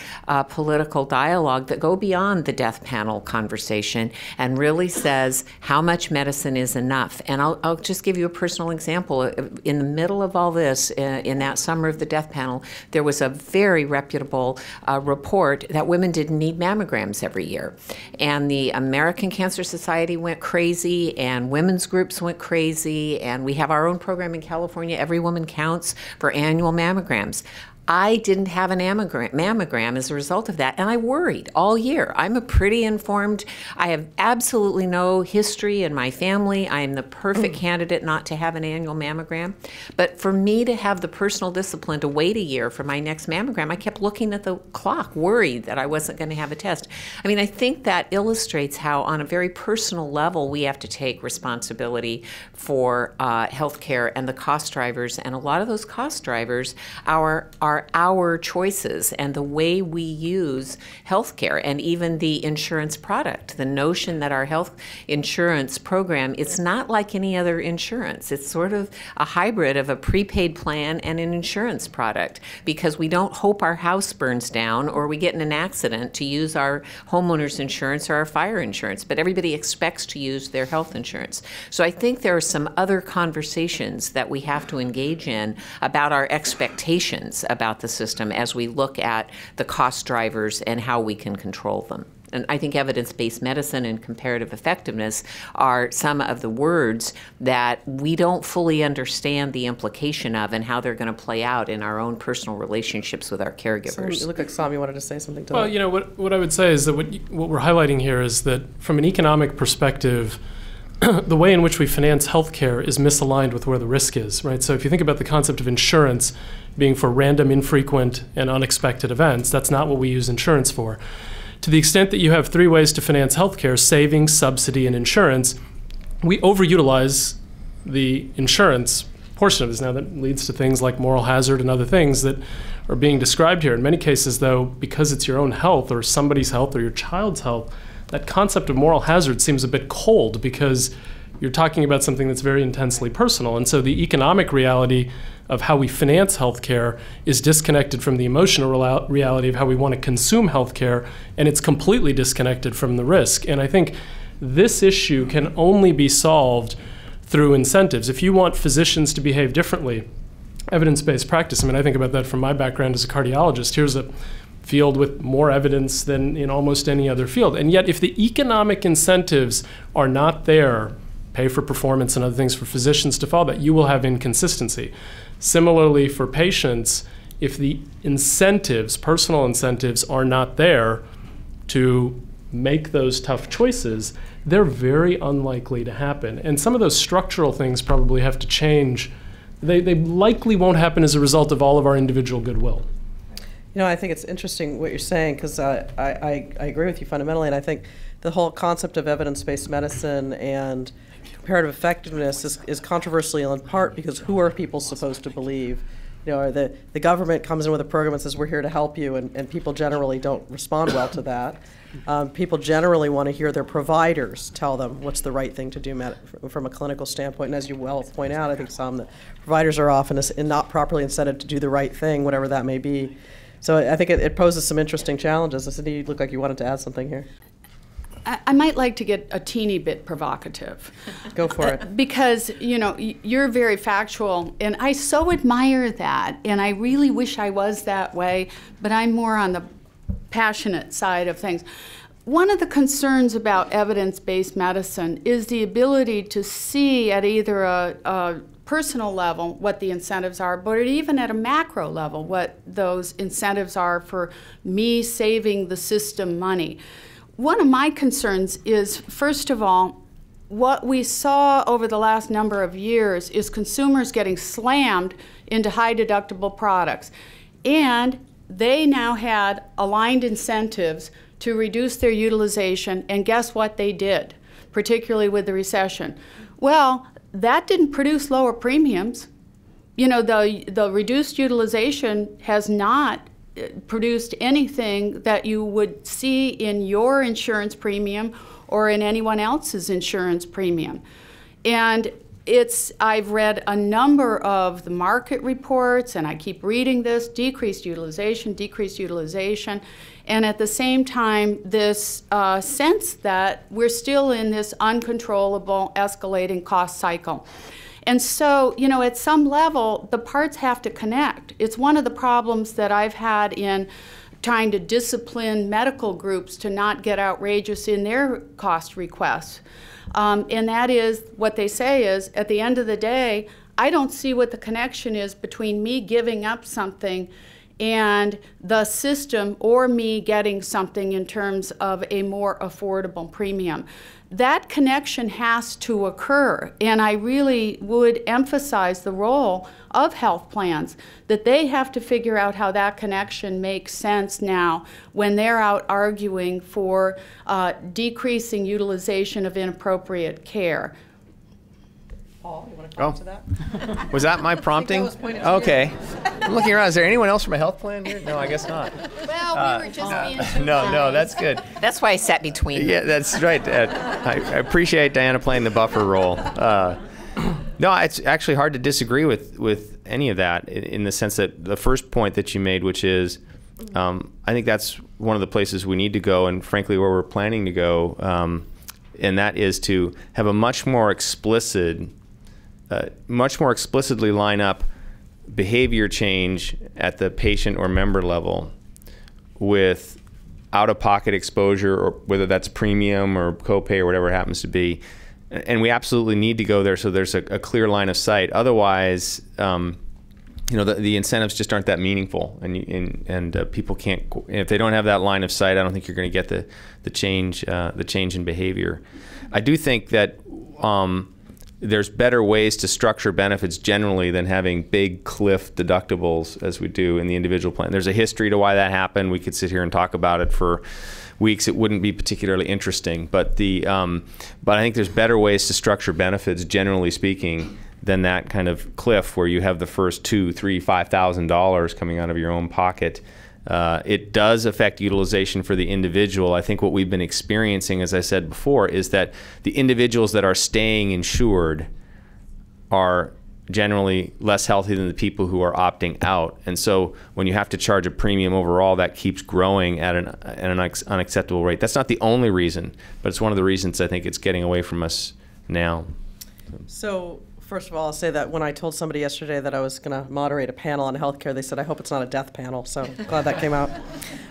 political dialogue that go beyond the death panel conversation and really says how much medicine is enough. And I'll just give you a personal example. In the middle of all this, in that summer of the death panel, there was a very reputable report that women didn't need mammograms every year. And the American Cancer Society went crazy, and women's groups went crazy, and we have our own program in California, Every Woman Counts, for annual mammograms. I didn't have a mammogram as a result of that, and I worried all year. I'm a pretty informed, I have absolutely no history in my family. I am the perfect candidate not to have an annual mammogram. But for me to have the personal discipline to wait a year for my next mammogram, I kept looking at the clock, worried that I wasn't going to have a test. I mean, I think that illustrates how, on a very personal level, we have to take responsibility for healthcare and the cost drivers. And a lot of those cost drivers are our choices and the way we use healthcare and even the insurance product. The notion that our health insurance program, it's not like any other insurance. It's sort of a hybrid of a prepaid plan and an insurance product, because we don't hope our house burns down or we get in an accident to use our homeowner's insurance or our fire insurance, but everybody expects to use their health insurance. So I think there are some other conversations that we have to engage in about our expectations about the system as we look at the cost drivers and how we can control them. And I think evidence-based medicine and comparative effectiveness are some of the words that we don't fully understand the implication of and how they're going to play out in our own personal relationships with our caregivers. You look like Saumya wanted to say something to that. Well, you know, what I would say is that what we're highlighting here is that from an economic perspective, the way in which we finance healthcare is misaligned with where the risk is, right? So if you think about the concept of insurance being for random, infrequent, and unexpected events, that's not what we use insurance for. To the extent that you have three ways to finance healthcare, savings, subsidy, and insurance, we overutilize the insurance portion of this. Now that leads to things like moral hazard and other things that are being described here. In many cases, though, because it's your own health or somebody's health or your child's health, that concept of moral hazard seems a bit cold because you're talking about something that's very intensely personal. And so the economic reality of how we finance healthcare is disconnected from the emotional reality of how we want to consume healthcare, and it's completely disconnected from the risk. And I think this issue can only be solved through incentives. If you want physicians to behave differently, evidence-based practice, I mean, I think about that from my background as a cardiologist. Here's a field with more evidence than in almost any other field. And yet, if the economic incentives are not there, pay for performance and other things for physicians to follow that, you will have inconsistency. Similarly, for patients, if the incentives, personal incentives, are not there to make those tough choices, they're very unlikely to happen. And some of those structural things probably have to change. They likely won't happen as a result of all of our individual goodwill. You know, I think it's interesting what you're saying, because I agree with you fundamentally, and I think the whole concept of evidence-based medicine and comparative effectiveness is controversial in part because who are people supposed to believe or the government comes in with a program and says, we're here to help you, and people generally don't respond well to that. People generally want to hear their providers tell them what's the right thing to do from a clinical standpoint. And as you well point out, I think the providers are often not properly incented to do the right thing, whatever that may be. So I think it poses some interesting challenges. Cindy, you look like you wanted to add something here. I might like to get a teeny bit provocative. Go for it. Because, you're very factual, and I so admire that, and I really wish I was that way, but I'm more on the passionate side of things. One of the concerns about evidence-based medicine is the ability to see at either a personal level what the incentives are, but even at a macro level what those incentives are for me saving the system money. One of my concerns is, first of all, what we saw over the last number of years is consumers getting slammed into high deductible products. And they now had aligned incentives to reduce their utilization, and guess what they did, particularly with the recession? Well, that didn't produce lower premiums. The reduced utilization has not produced anything that you would see in your insurance premium or in anyone else's insurance premium. And I've read a number of the market reports, and I keep reading this, decreased utilization, and at the same time, this sense that we're still in this uncontrollable, escalating cost cycle. And so, at some level, the parts have to connect. It's one of the problems that I've had in trying to discipline medical groups to not get outrageous in their cost requests. And that is, what they say is, at the end of the day, I don't see what the connection is between me giving up something and the system, or me getting something in terms of a more affordable premium. That connection has to occur, and I really would emphasize the role of health plans, that they have to figure out how that connection makes sense now when they're out arguing for decreasing utilization of inappropriate care. Paul, you want to comment to that? Was that my prompting? Okay. I'm looking around. Is there anyone else from a health plan here? No, I guess not. Well, we were just being too No, nice. That's good. That's why I sat between them. Yeah, that's right. I appreciate Diana playing the buffer role. No, it's actually hard to disagree with any of that in the sense that the first point that you made, which is, I think that's one of the places we need to go, and frankly where we're planning to go, and that is to have a much more explicitly line up behavior change at the patient or member level with out-of-pocket exposure, or whether that's premium or copay or whatever it happens to be. And we absolutely need to go there so there's a clear line of sight. Otherwise, the incentives just aren't that meaningful, and people can't. If they don't have that line of sight, I don't think you're going to get the change in behavior. I do think that there's better ways to structure benefits generally than having big cliff deductibles as we do in the individual plan. There's a history to why that happened. We could sit here and talk about it for weeks. It wouldn't be particularly interesting, but I think there's better ways to structure benefits, generally speaking, than that kind of cliff where you have the first $2,000, $3,000, $5,000 coming out of your own pocket. It does affect utilization for the individual. I think what we've been experiencing, as I said before, is that the individuals that are staying insured are generally less healthy than the people who are opting out. And so when you have to charge a premium overall, that keeps growing at an unacceptable rate. That's not the only reason, but it's one of the reasons I think it's getting away from us now. So, first of all, I'll say that when I told somebody yesterday that I was going to moderate a panel on healthcare, they said, I hope it's not a death panel. So glad that came out.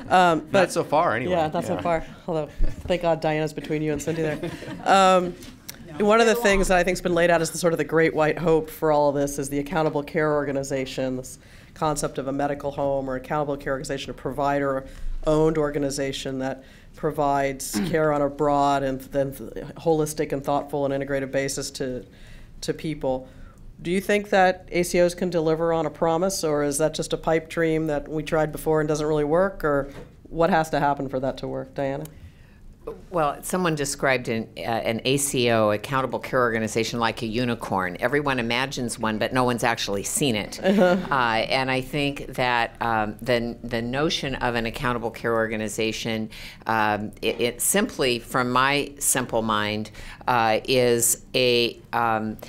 But not so far, anyway. Yeah, not so far. Although, thank God Diana's between you and Cindy there. One of the things that I think has been laid out as the sort of the great white hope for all of this is the accountable care organization, this concept of a medical home or accountable care organization, a provider-owned organization that provides care on a broad and then holistic and thoughtful and integrated basis to people. Do you think that ACOs can deliver on a promise, or is that just a pipe dream that we tried before and doesn't really work, or what has to happen for that to work? Diana? Well, someone described an ACO, Accountable Care Organization, like a unicorn. Everyone imagines one, but no one's actually seen it. And I think that the notion of an accountable care organization, it simply, from my simple mind, is a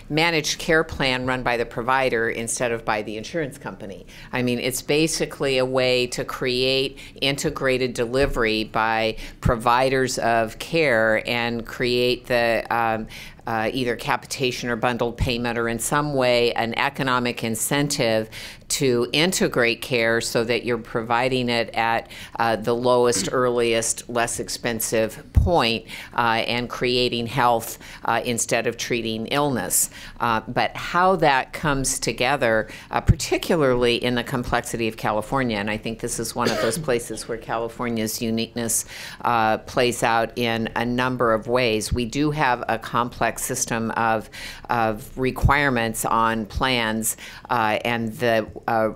managed care plan run by the provider instead of by the insurance company. I mean, it's basically a way to create integrated delivery by providers of care and create the either capitation or bundled payment, or in some way an economic incentive to integrate care so that you're providing it at the lowest, earliest, less expensive point, and creating health instead of treating illness. But how that comes together, particularly in the complexity of California, and I think this is one of those places where California's uniqueness plays out in a number of ways. We do have a complex system of requirements on plans, and the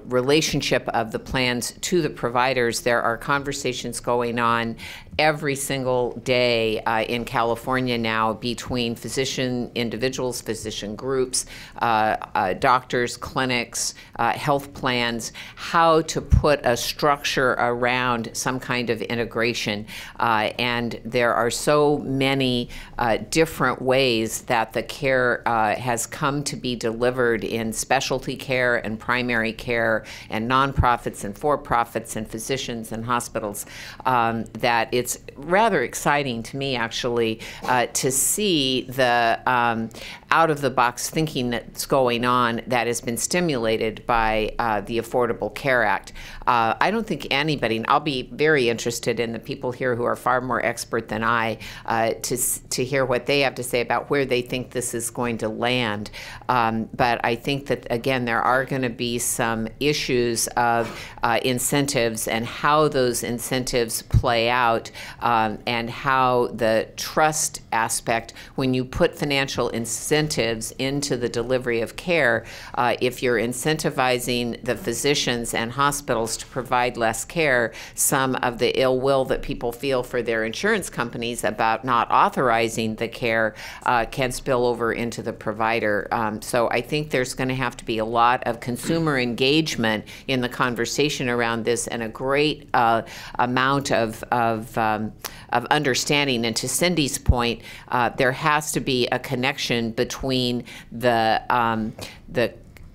relationship of the plans to the providers. There are conversations going on every single day in California now between physician individuals, physician groups, doctors, clinics, health plans, how to put a structure around some kind of integration. And there are so many different ways that the care has come to be delivered in specialty care and primary care and nonprofits and for-profits and physicians and hospitals, that it's rather exciting to me, actually, to see the out-of-the-box thinking that's going on that has been stimulated by the Affordable Care Act. I don't think anybody, and I'll be very interested in the people here who are far more expert than I to hear what they have to say about where they think this is going to land. But I think that, again, there are going to be some issues of incentives and how those incentives play out, and how the trust aspect, when you put financial incentives into the delivery of care, if you're incentivizing the physicians and hospitals to provide less care, some of the ill will that people feel for their insurance companies about not authorizing the care can spill over into the provider. So I think there's going to have to be a lot of consumer engagement in the conversation around this, and a great amount of understanding. And to Cindy's point, there has to be a connection between the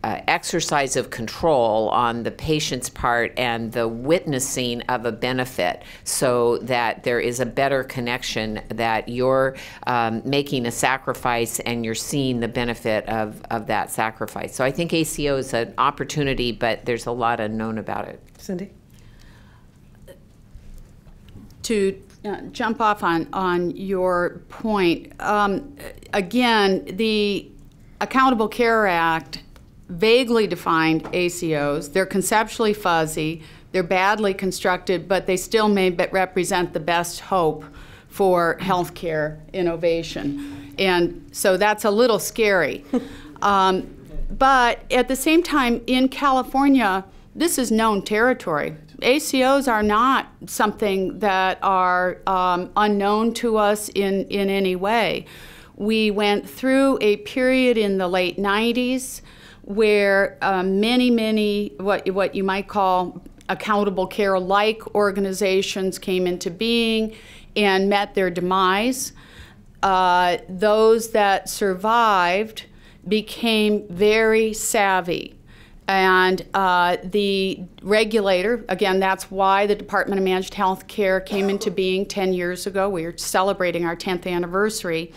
exercise of control on the patient's part and the witnessing of a benefit, so that there is a better connection, that you're making a sacrifice and you're seeing the benefit of that sacrifice. So I think ACO is an opportunity, but there's a lot unknown about it. Cindy? To jump off on your point, again, the Accountable Care Act vaguely defined ACOs. They're conceptually fuzzy, they're badly constructed, but they still may represent the best hope for healthcare innovation. And so that's a little scary. But at the same time, in California, this is known territory. ACOs are not something that are unknown to us in any way. We went through a period in the late 90s where many what you might call accountable care-like organizations came into being and met their demise. Those that survived became very savvy. And the regulator, again, that's why the Department of Managed Health Care came into being 10 years ago. We are celebrating our 10th anniversary,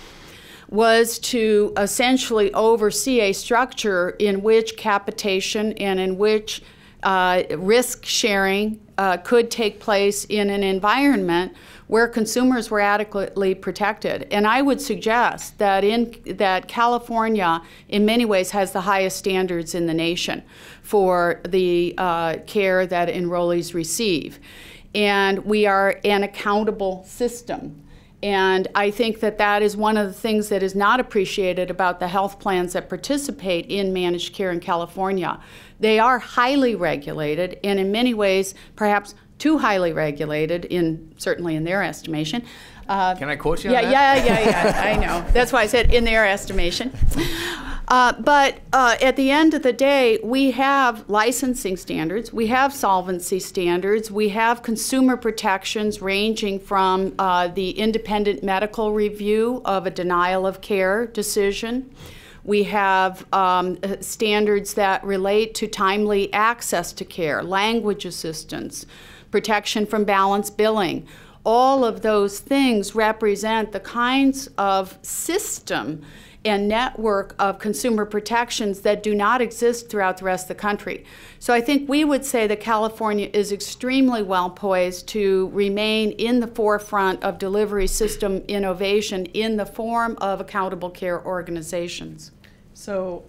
was to essentially oversee a structure in which capitation and in which risk sharing could take place in an environment where consumers were adequately protected. And I would suggest that California, in many ways, has the highest standards in the nation for the care that enrollees receive. And we are an accountable system. And I think that is one of the things that is not appreciated about the health plans that participate in managed care in California. They are highly regulated, and in many ways, perhaps too highly regulated, certainly in their estimation. Can I quote you yeah, on that? Yeah, I know. That's why I said in their estimation. But at the end of the day, we have licensing standards, we have solvency standards, we have consumer protections ranging from the independent medical review of a denial of care decision. We have standards that relate to timely access to care, language assistance, protection from balance billing. All of those things represent the kinds of system and network of consumer protections that do not exist throughout the rest of the country. So I think we would say that California is extremely well poised to remain in the forefront of delivery system innovation in the form of accountable care organizations. So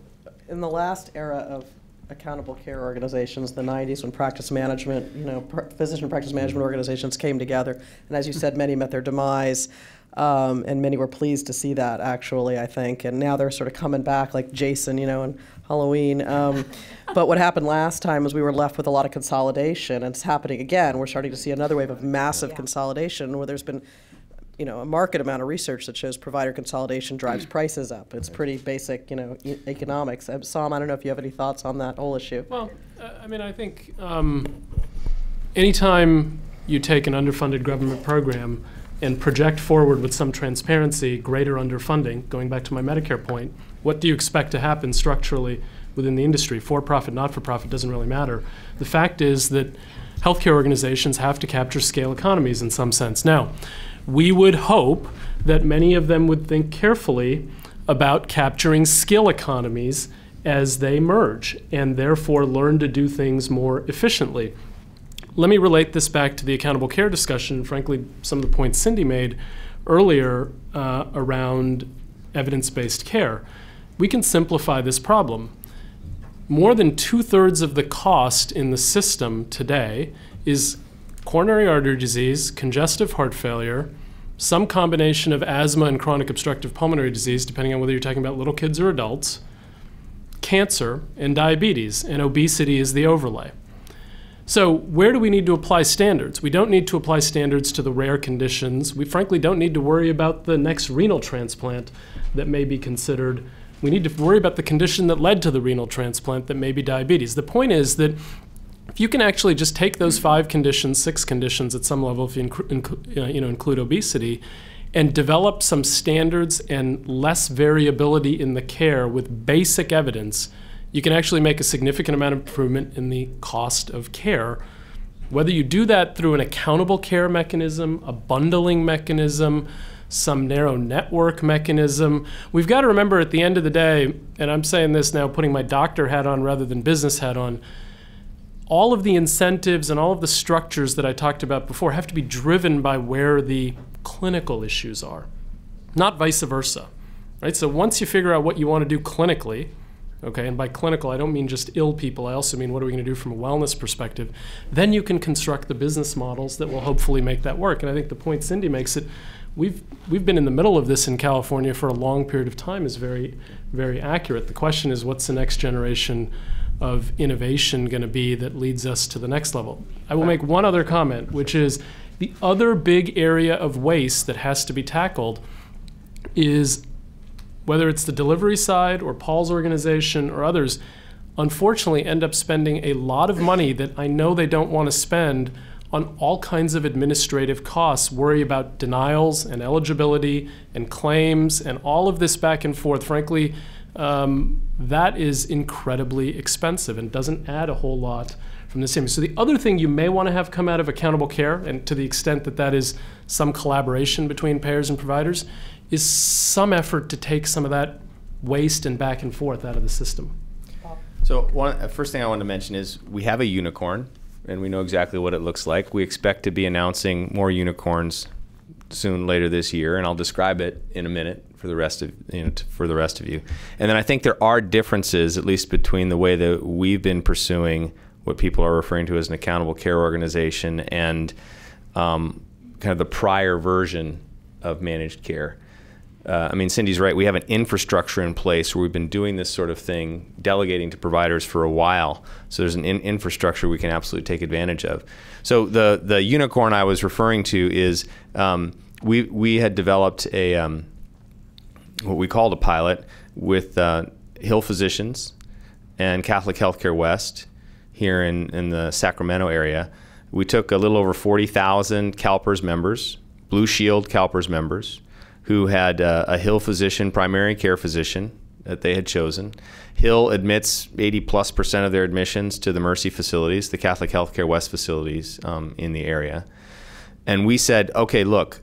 in the last era of accountable care organizations, the 90s, when practice management, physician practice management organizations came together, and as you said, many met their demise. And many were pleased to see that, actually, I think. And now they're sort of coming back like Jason, and Halloween. But what happened last time was we were left with a lot of consolidation, and it's happening again. We're starting to see another wave of massive consolidation where there's been a market amount of research that shows provider consolidation drives prices up. It's pretty basic, economics. Saum, I don't know if you have any thoughts on that whole issue. Well, I think anytime you take an underfunded government program and project forward with some transparency, greater underfunding, going back to my Medicare point, what do you expect to happen structurally within the industry? For-profit, not-for-profit, doesn't really matter. The fact is that healthcare organizations have to capture scale economies in some sense. Now, we would hope that many of them would think carefully about capturing skill economies as they merge, and therefore learn to do things more efficiently. Let me relate this back to the accountable care discussion, frankly, some of the points Cindy made earlier around evidence-based care. We can simplify this problem. More than 2/3 of the cost in the system today is coronary artery disease, congestive heart failure, some combination of asthma and chronic obstructive pulmonary disease, depending on whether you're talking about little kids or adults, cancer, and diabetes, and obesity is the overlay. So where do we need to apply standards? We don't need to apply standards to the rare conditions. We frankly don't need to worry about the next renal transplant that may be considered. We need to worry about the condition that led to the renal transplant that may be diabetes. The point is that if you can actually just take those 5 conditions, 6 conditions at some level, if you include obesity, and develop some standards and less variability in the care with basic evidence, you can actually make a significant amount of improvement in the cost of care. Whether you do that through an accountable care mechanism, a bundling mechanism, some narrow network mechanism, we've got to remember at the end of the day, and I'm saying this now putting my doctor hat on rather than business hat on, all of the incentives and all of the structures that I talked about before have to be driven by where the clinical issues are, not vice versa, right? So once you figure out what you want to do clinically, okay, and by clinical I don't mean just ill people, I also mean what are we going to do from a wellness perspective, then you can construct the business models that will hopefully make that work. And I think the point Cindy makes, it we've been in the middle of this in California for a long period of time, is very, very accurate. The question is, what's the next generation of innovation going to be that leads us to the next level? I will make one other comment, which is the other big area of waste that has to be tackled is, whether it's the delivery side or Paul's organization or others, unfortunately end up spending a lot of money that I know they don't want to spend on all kinds of administrative costs, worry about denials and eligibility and claims and all of this back and forth. Frankly, that is incredibly expensive and doesn't add a whole lot from this image. So the other thing you may want to have come out of accountable care, and to the extent that that is some collaboration between payers and providers, is some effort to take some of that waste and back and forth out of the system. So first thing I wanted to mention is we have a unicorn, and we know exactly what it looks like. We expect to be announcing more unicorns soon, later this year, and I'll describe it in a minute for the rest of you. And then I think there are differences, at least between the way that we've been pursuing what people are referring to as an accountable care organization and kind of the prior version of managed care. I mean, Cindy's right. We have an infrastructure in place where we've been doing this sort of thing, delegating to providers for a while. So there's an infrastructure we can absolutely take advantage of. So the unicorn I was referring to is we had developed a what we called a pilot with Hill Physicians and Catholic Healthcare West here in the Sacramento area. We took a little over 40,000 CalPERS members, Blue Shield CalPERS members, who had a Hill physician, primary care physician that they had chosen. Hill admits 80+% of their admissions to the Mercy facilities, the Catholic Healthcare West facilities in the area. And we said, okay, look,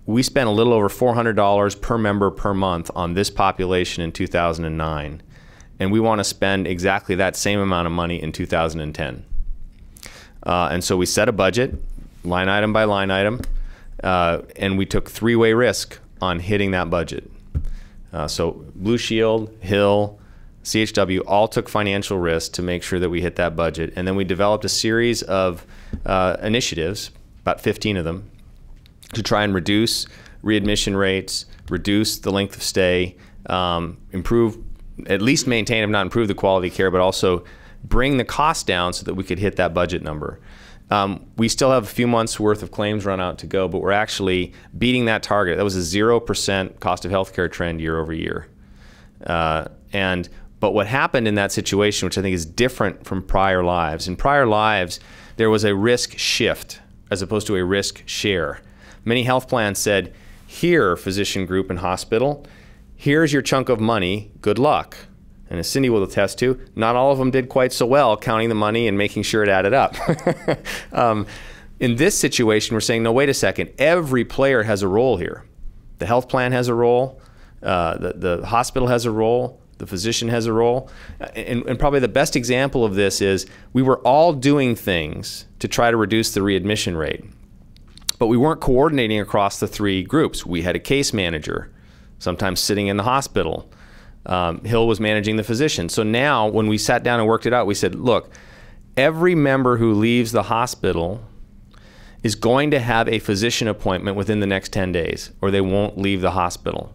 we spent a little over $400 per member per month on this population in 2009, and we want to spend exactly that same amount of money in 2010. And so we set a budget, line item by line item, and we took three-way risk on hitting that budget. So Blue Shield, Hill, CHW all took financial risk to make sure that we hit that budget. And then we developed a series of initiatives, about 15 of them, to try and reduce readmission rates, reduce the length of stay, improve, at least maintain, if not improve, the quality of care, but also bring the cost down so that we could hit that budget number. We still have a few months worth of claims run out to go, but we're actually beating that target. That was a 0% cost of healthcare trend year over year. But what happened in that situation, which I think is different from prior lives, in prior lives, there was a risk shift as opposed to a risk share. Many health plans said, here, physician group and hospital, here's your chunk of money, good luck. And as Cindy will attest to, not all of them did quite so well counting the money and making sure it added up. In this situation, we're saying, no, wait a second. Every player has a role here. The health plan has a role. The hospital has a role. The physician has a role. And probably the best example of this is we were all doing things to try to reduce the readmission rate. But we weren't coordinating across the three groups. We had a case manager, sometimes sitting in the hospital. Hill was managing the physician. So now when we sat down and worked it out, we said, look, every member who leaves the hospital is going to have a physician appointment within the next 10 days, or they won't leave the hospital.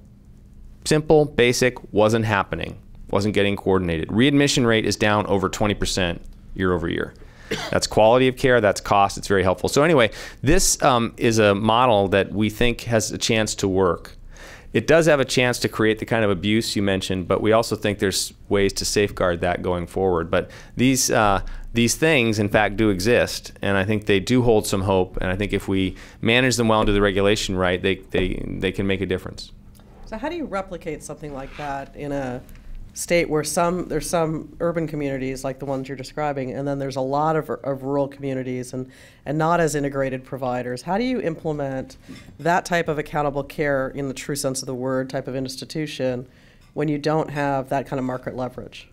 Simple, basic, wasn't happening, wasn't getting coordinated. Readmission rate is down over 20% year over year. That's quality of care, that's cost, it's very helpful. So anyway, this is a model that we think has a chance to work. It does have a chance to create the kind of abuse you mentioned, but we also think there's ways to safeguard that going forward. But these things, in fact, do exist, and I think they do hold some hope. And I think if we manage them well and do the regulation right, they can make a difference. So how do you replicate something like that in a state where there's some urban communities like the ones you're describing, and then there's a lot of rural communities and not as integrated providers? How do you implement that type of accountable care in the true sense of the word type of institution when you don't have that kind of market leverage?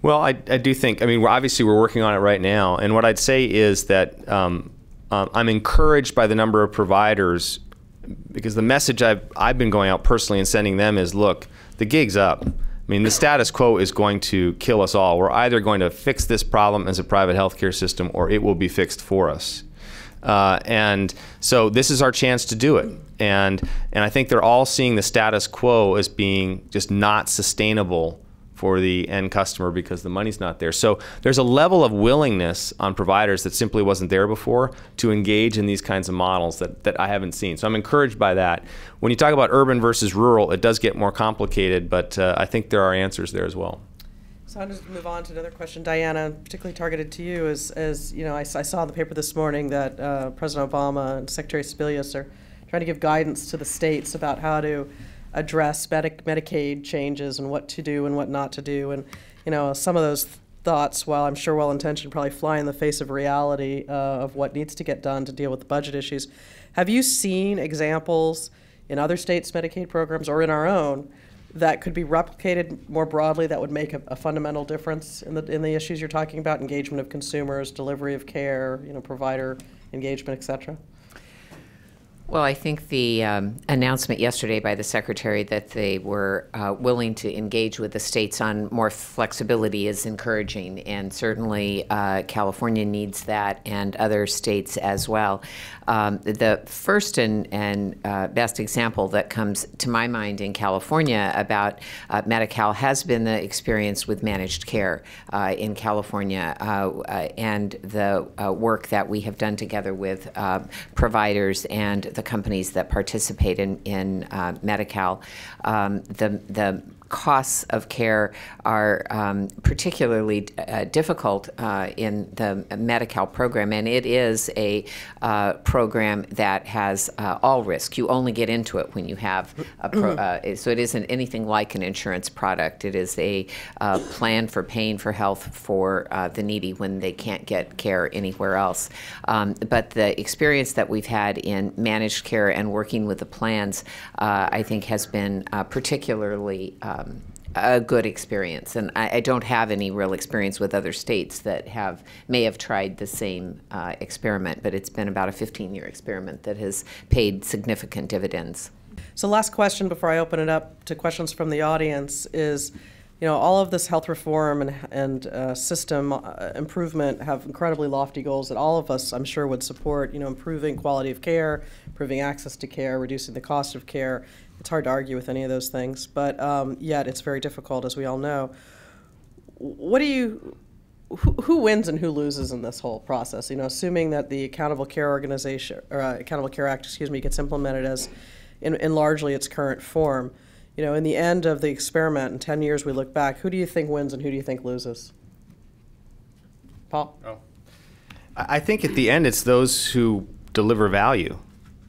Well, I do think, I mean, we're working on it right now, and what I'd say is that I'm encouraged by the number of providers, because the message I've been going out personally and sending them is, look, the gig's up. I mean, the status quo is going to kill us all. We're either going to fix this problem as a private healthcare system, or it will be fixed for us. And so this is our chance to do it. And I think they're all seeing the status quo as being just not sustainable for the end customer because the money's not there. So there's a level of willingness on providers that simply wasn't there before to engage in these kinds of models that I haven't seen. So I'm encouraged by that. When you talk about urban versus rural, it does get more complicated, but I think there are answers there as well. So I'll just move on to another question, Diana, particularly targeted to you. As you know, I saw in the paper this morning that President Obama and Secretary Psilos are trying to give guidance to the states about how to address Medicaid changes and what to do and what not to do. And you know, some of those thoughts, while I'm sure well-intentioned, probably fly in the face of reality of what needs to get done to deal with the budget issues. Have you seen examples in other states' Medicaid programs or in our own that could be replicated more broadly that would make a fundamental difference in the issues you're talking about, engagement of consumers, delivery of care, you know, provider engagement, et cetera? Well, I think the announcement yesterday by the Secretary that they were willing to engage with the states on more flexibility is encouraging, and certainly California needs that, and other states as well. The first and best example that comes to my mind in California about Medi-Cal has been the experience with managed care in California, and the work that we have done together with providers and the companies that participate in Medi-Cal. The costs of care are particularly difficult in the Medi-Cal program, and it is a program that has all risk. You only get into it when you have a so it isn't anything like an insurance product. It is a plan for paying for health for the needy when they can't get care anywhere else. But the experience that we've had in managed care and working with the plans, I think, has been particularly a good experience, and I don't have any real experience with other states that may have tried the same experiment, but it's been about a 15-year experiment that has paid significant dividends. So last question before I open it up to questions from the audience is, all of this health reform and system improvement have incredibly lofty goals that all of us, I'm sure, would support, improving quality of care, improving access to care, reducing the cost of care. It's hard to argue with any of those things, but yet it's very difficult, as we all know. Who wins and who loses in this whole process? Assuming that the Accountable Care Organization, or Accountable Care Act, gets implemented as in largely its current form. In the end of the experiment, in 10 years we look back, who do you think wins and who do you think loses? Paul? Oh. I think at the end it's those who deliver value.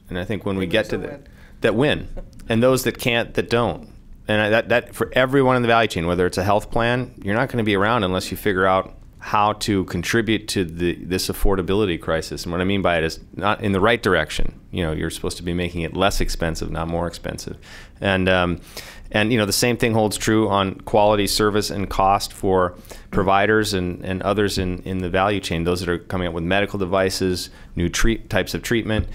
And I think when we get to that win. And those that can't, that don't. And that for everyone in the value chain, whether it's a health plan, you're not going to be around unless you figure out how to contribute to this affordability crisis. And what I mean by it is not in the right direction. You're supposed to be making it less expensive, not more expensive. And the same thing holds true on quality, service, and cost for providers and others in the value chain. Those that are coming up with medical devices, new types of treatment.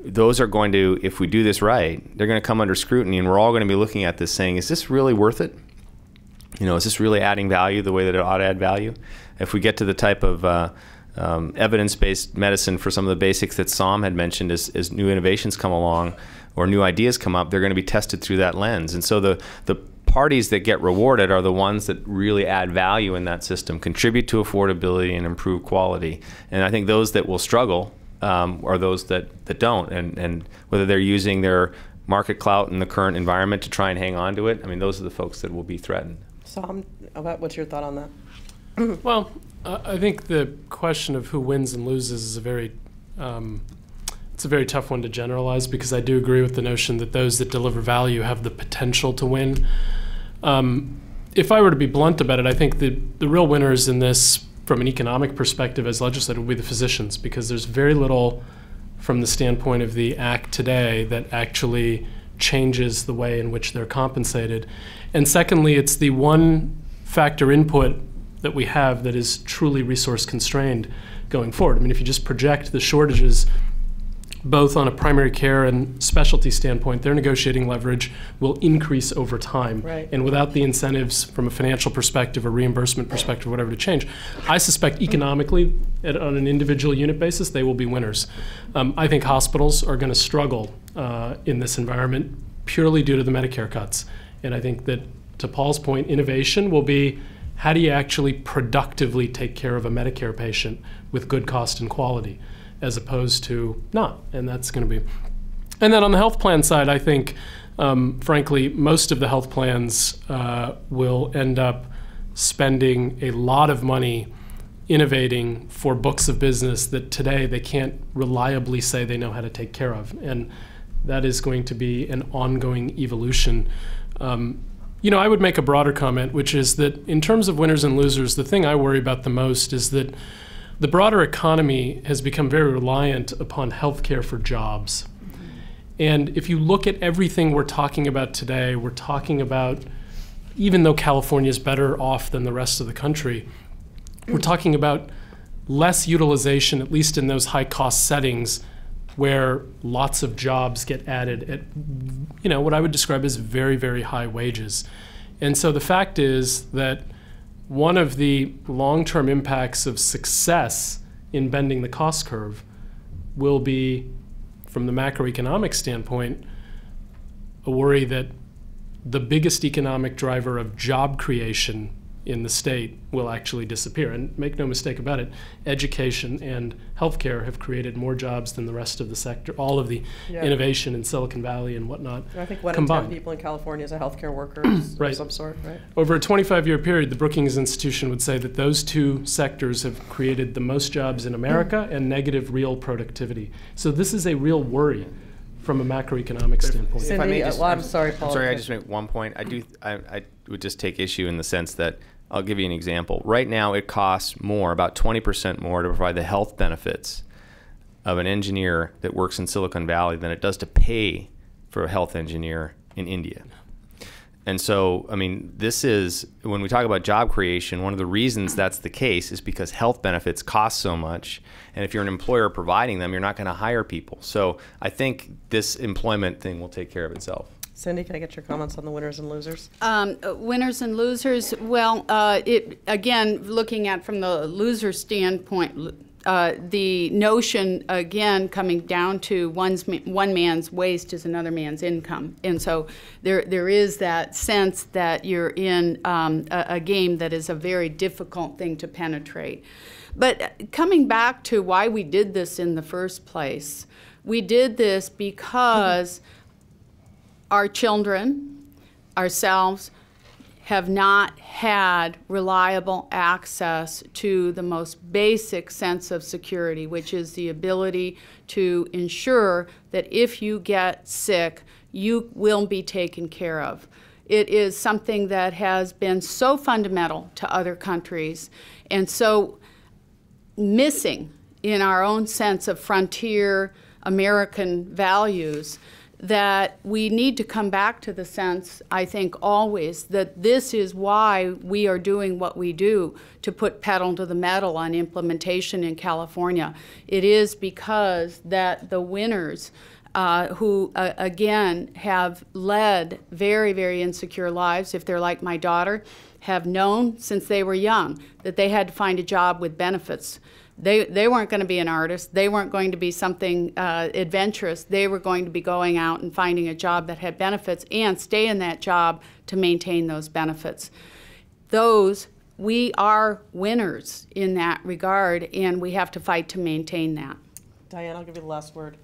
Those are going to, if we do this right, they're going to come under scrutiny, and we're all going to be looking at this saying, is this really worth it? Is this really adding value the way that it ought to add value? If we get to the type of evidence-based medicine for some of the basics that Saum had mentioned, as new innovations come along or new ideas come up, they're going to be tested through that lens. And so the parties that get rewarded are the ones that really add value in that system, contribute to affordability and improve quality. And I think those that will struggle are those that don't, and whether they're using their market clout in the current environment to try and hang on to it, those are the folks that will be threatened. Saum, what's your thought on that? Well, I think the question of who wins and loses is a very tough one to generalize, because I do agree with the notion that those that deliver value have the potential to win. If I were to be blunt about it, I think the real winners in this, from an economic perspective as legislated, will be the physicians, because there's very little from the standpoint of the act today that actually changes the way in which they're compensated. And secondly, it's the one factor input that we have that is truly resource constrained going forward. If you just project the shortages both on a primary care and specialty standpoint, their negotiating leverage will increase over time. Right. And without the incentives from a financial perspective or reimbursement perspective, whatever, to change, I suspect economically, on an individual unit basis, they will be winners. I think hospitals are going to struggle in this environment purely due to the Medicare cuts. And I think that, to Paul's point, innovation will be, how do you actually productively take care of a Medicare patient with good cost and quality, as opposed to not, and that's going to be. And then on the health plan side, I think, frankly, most of the health plans will end up spending a lot of money innovating for books of business that today they can't reliably say they know how to take care of. And that is going to be an ongoing evolution. I would make a broader comment, which is that in terms of winners and losers, the thing I worry about the most is that the broader economy has become very reliant upon healthcare for jobs. And if you look at everything we're talking about today, we're talking about, even though California is better off than the rest of the country, we're talking about less utilization, at least in those high-cost settings, where lots of jobs get added at, what I would describe as very, very high wages. And so the fact is that one of the long-term impacts of success in bending the cost curve will be, from the macroeconomic standpoint, a worry that the biggest economic driver of job creation in the state will actually disappear. And make no mistake about it, education and healthcare have created more jobs than the rest of the sector, all of the innovation in Silicon Valley and whatnot. I think 1 in combined. 10 people in California is a healthcare worker of Right. some sort, right? Over a 25-year period, the Brookings Institution would say that those two sectors have created the most jobs in America and negative real productivity. So this is a real worry from a macroeconomic standpoint. Cindy, If I may just, I'm sorry, Paul. I'm sorry, I just make one point. I would just take issue in the sense that, I'll give you an example. Right now, it costs more, about 20% more, to provide the health benefits of an engineer that works in Silicon Valley than it does to pay for a health engineer in India. And so, I mean, this is, when we talk about job creation, one of the reasons that's the case is because health benefits cost so much. And if you're an employer providing them, you're not going to hire people. So I think this employment thing will take care of itself. Cindy, can I get your comments on the winners and losers? Winners and losers, well, again, looking at from the loser standpoint, the notion, again, coming down to one man's waste is another man's income. And so there is that sense that you're in a game that is a very difficult thing to penetrate. But coming back to why we did this in the first place, we did this because our children, ourselves, have not had reliable access to the most basic sense of security, which is the ability to ensure that if you get sick, you will be taken care of. It is something that has been so fundamental to other countries and so missing in our own sense of frontier American values that we need to come back to the sense, I think always, that this is why we are doing what we do to put pedal to the metal on implementation in California. It is because that the winners who, again, have led very, very insecure lives, if they're like my daughter, have known since they were young that they had to find a job with benefits. They weren't going to be an artist. They weren't going to be something adventurous. They were going to be going out and finding a job that had benefits and stay in that job to maintain those benefits. We are winners in that regard, and we have to fight to maintain that. Diane, I'll give you the last word.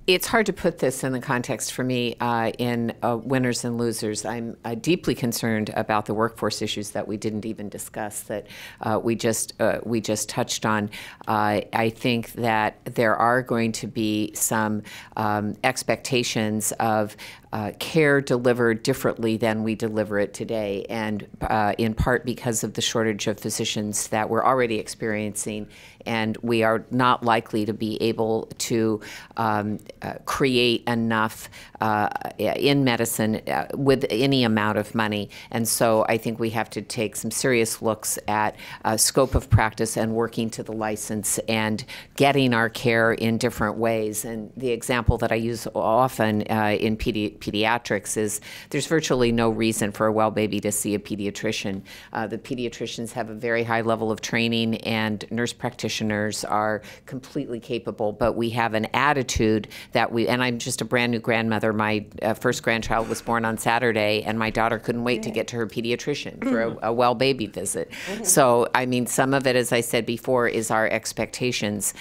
It's hard to put this in the context for me in winners and losers. I'm deeply concerned about the workforce issues that we didn't even discuss, that we just touched on. I think that there are going to be some expectations of care delivered differently than we deliver it today, and in part because of the shortage of physicians that we're already experiencing, and we are not likely to be able to create enough in medicine with any amount of money. And so I think we have to take some serious looks at scope of practice and working to the license and getting our care in different ways. And the example that I use often in pediatrics is there's virtually no reason for a well baby to see a pediatrician. The pediatricians have a very high level of training, and nurse practitioners are completely capable, but we have an attitude that and I'm just a brand new grandmother. My first grandchild was born on Saturday, and my daughter couldn't wait to get to her pediatrician for a well baby visit. So, I mean, some of it, as I said before, is our expectations.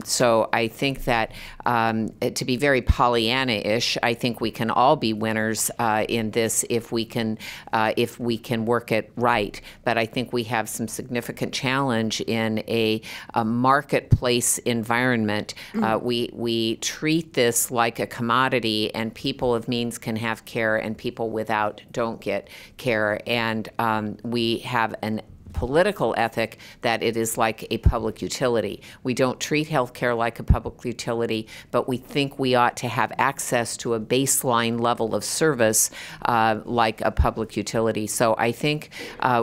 So I think that to be very Pollyanna-ish, I think we can all be winners in this if we can work it right. But I think we have some significant challenge in a marketplace environment. We treat this like a commodity, and people of means can have care and people without don't get care. And we have an political ethic that it is like a public utility. We don't treat healthcare like a public utility, but we think we ought to have access to a baseline level of service like a public utility. So I think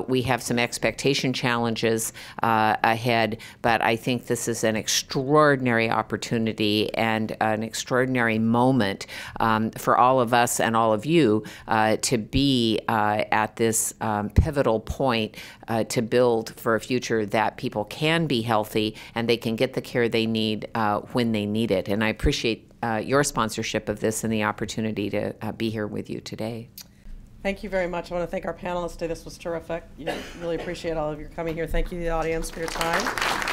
we have some expectation challenges ahead, but I think this is an extraordinary opportunity and an extraordinary moment for all of us and all of you to be at this pivotal point to build for a future that people can be healthy and they can get the care they need when they need it. And I appreciate your sponsorship of this and the opportunity to be here with you today. Thank you very much. I want to thank our panelists today. This was terrific. Really appreciate all of you coming here. Thank you to the audience for your time.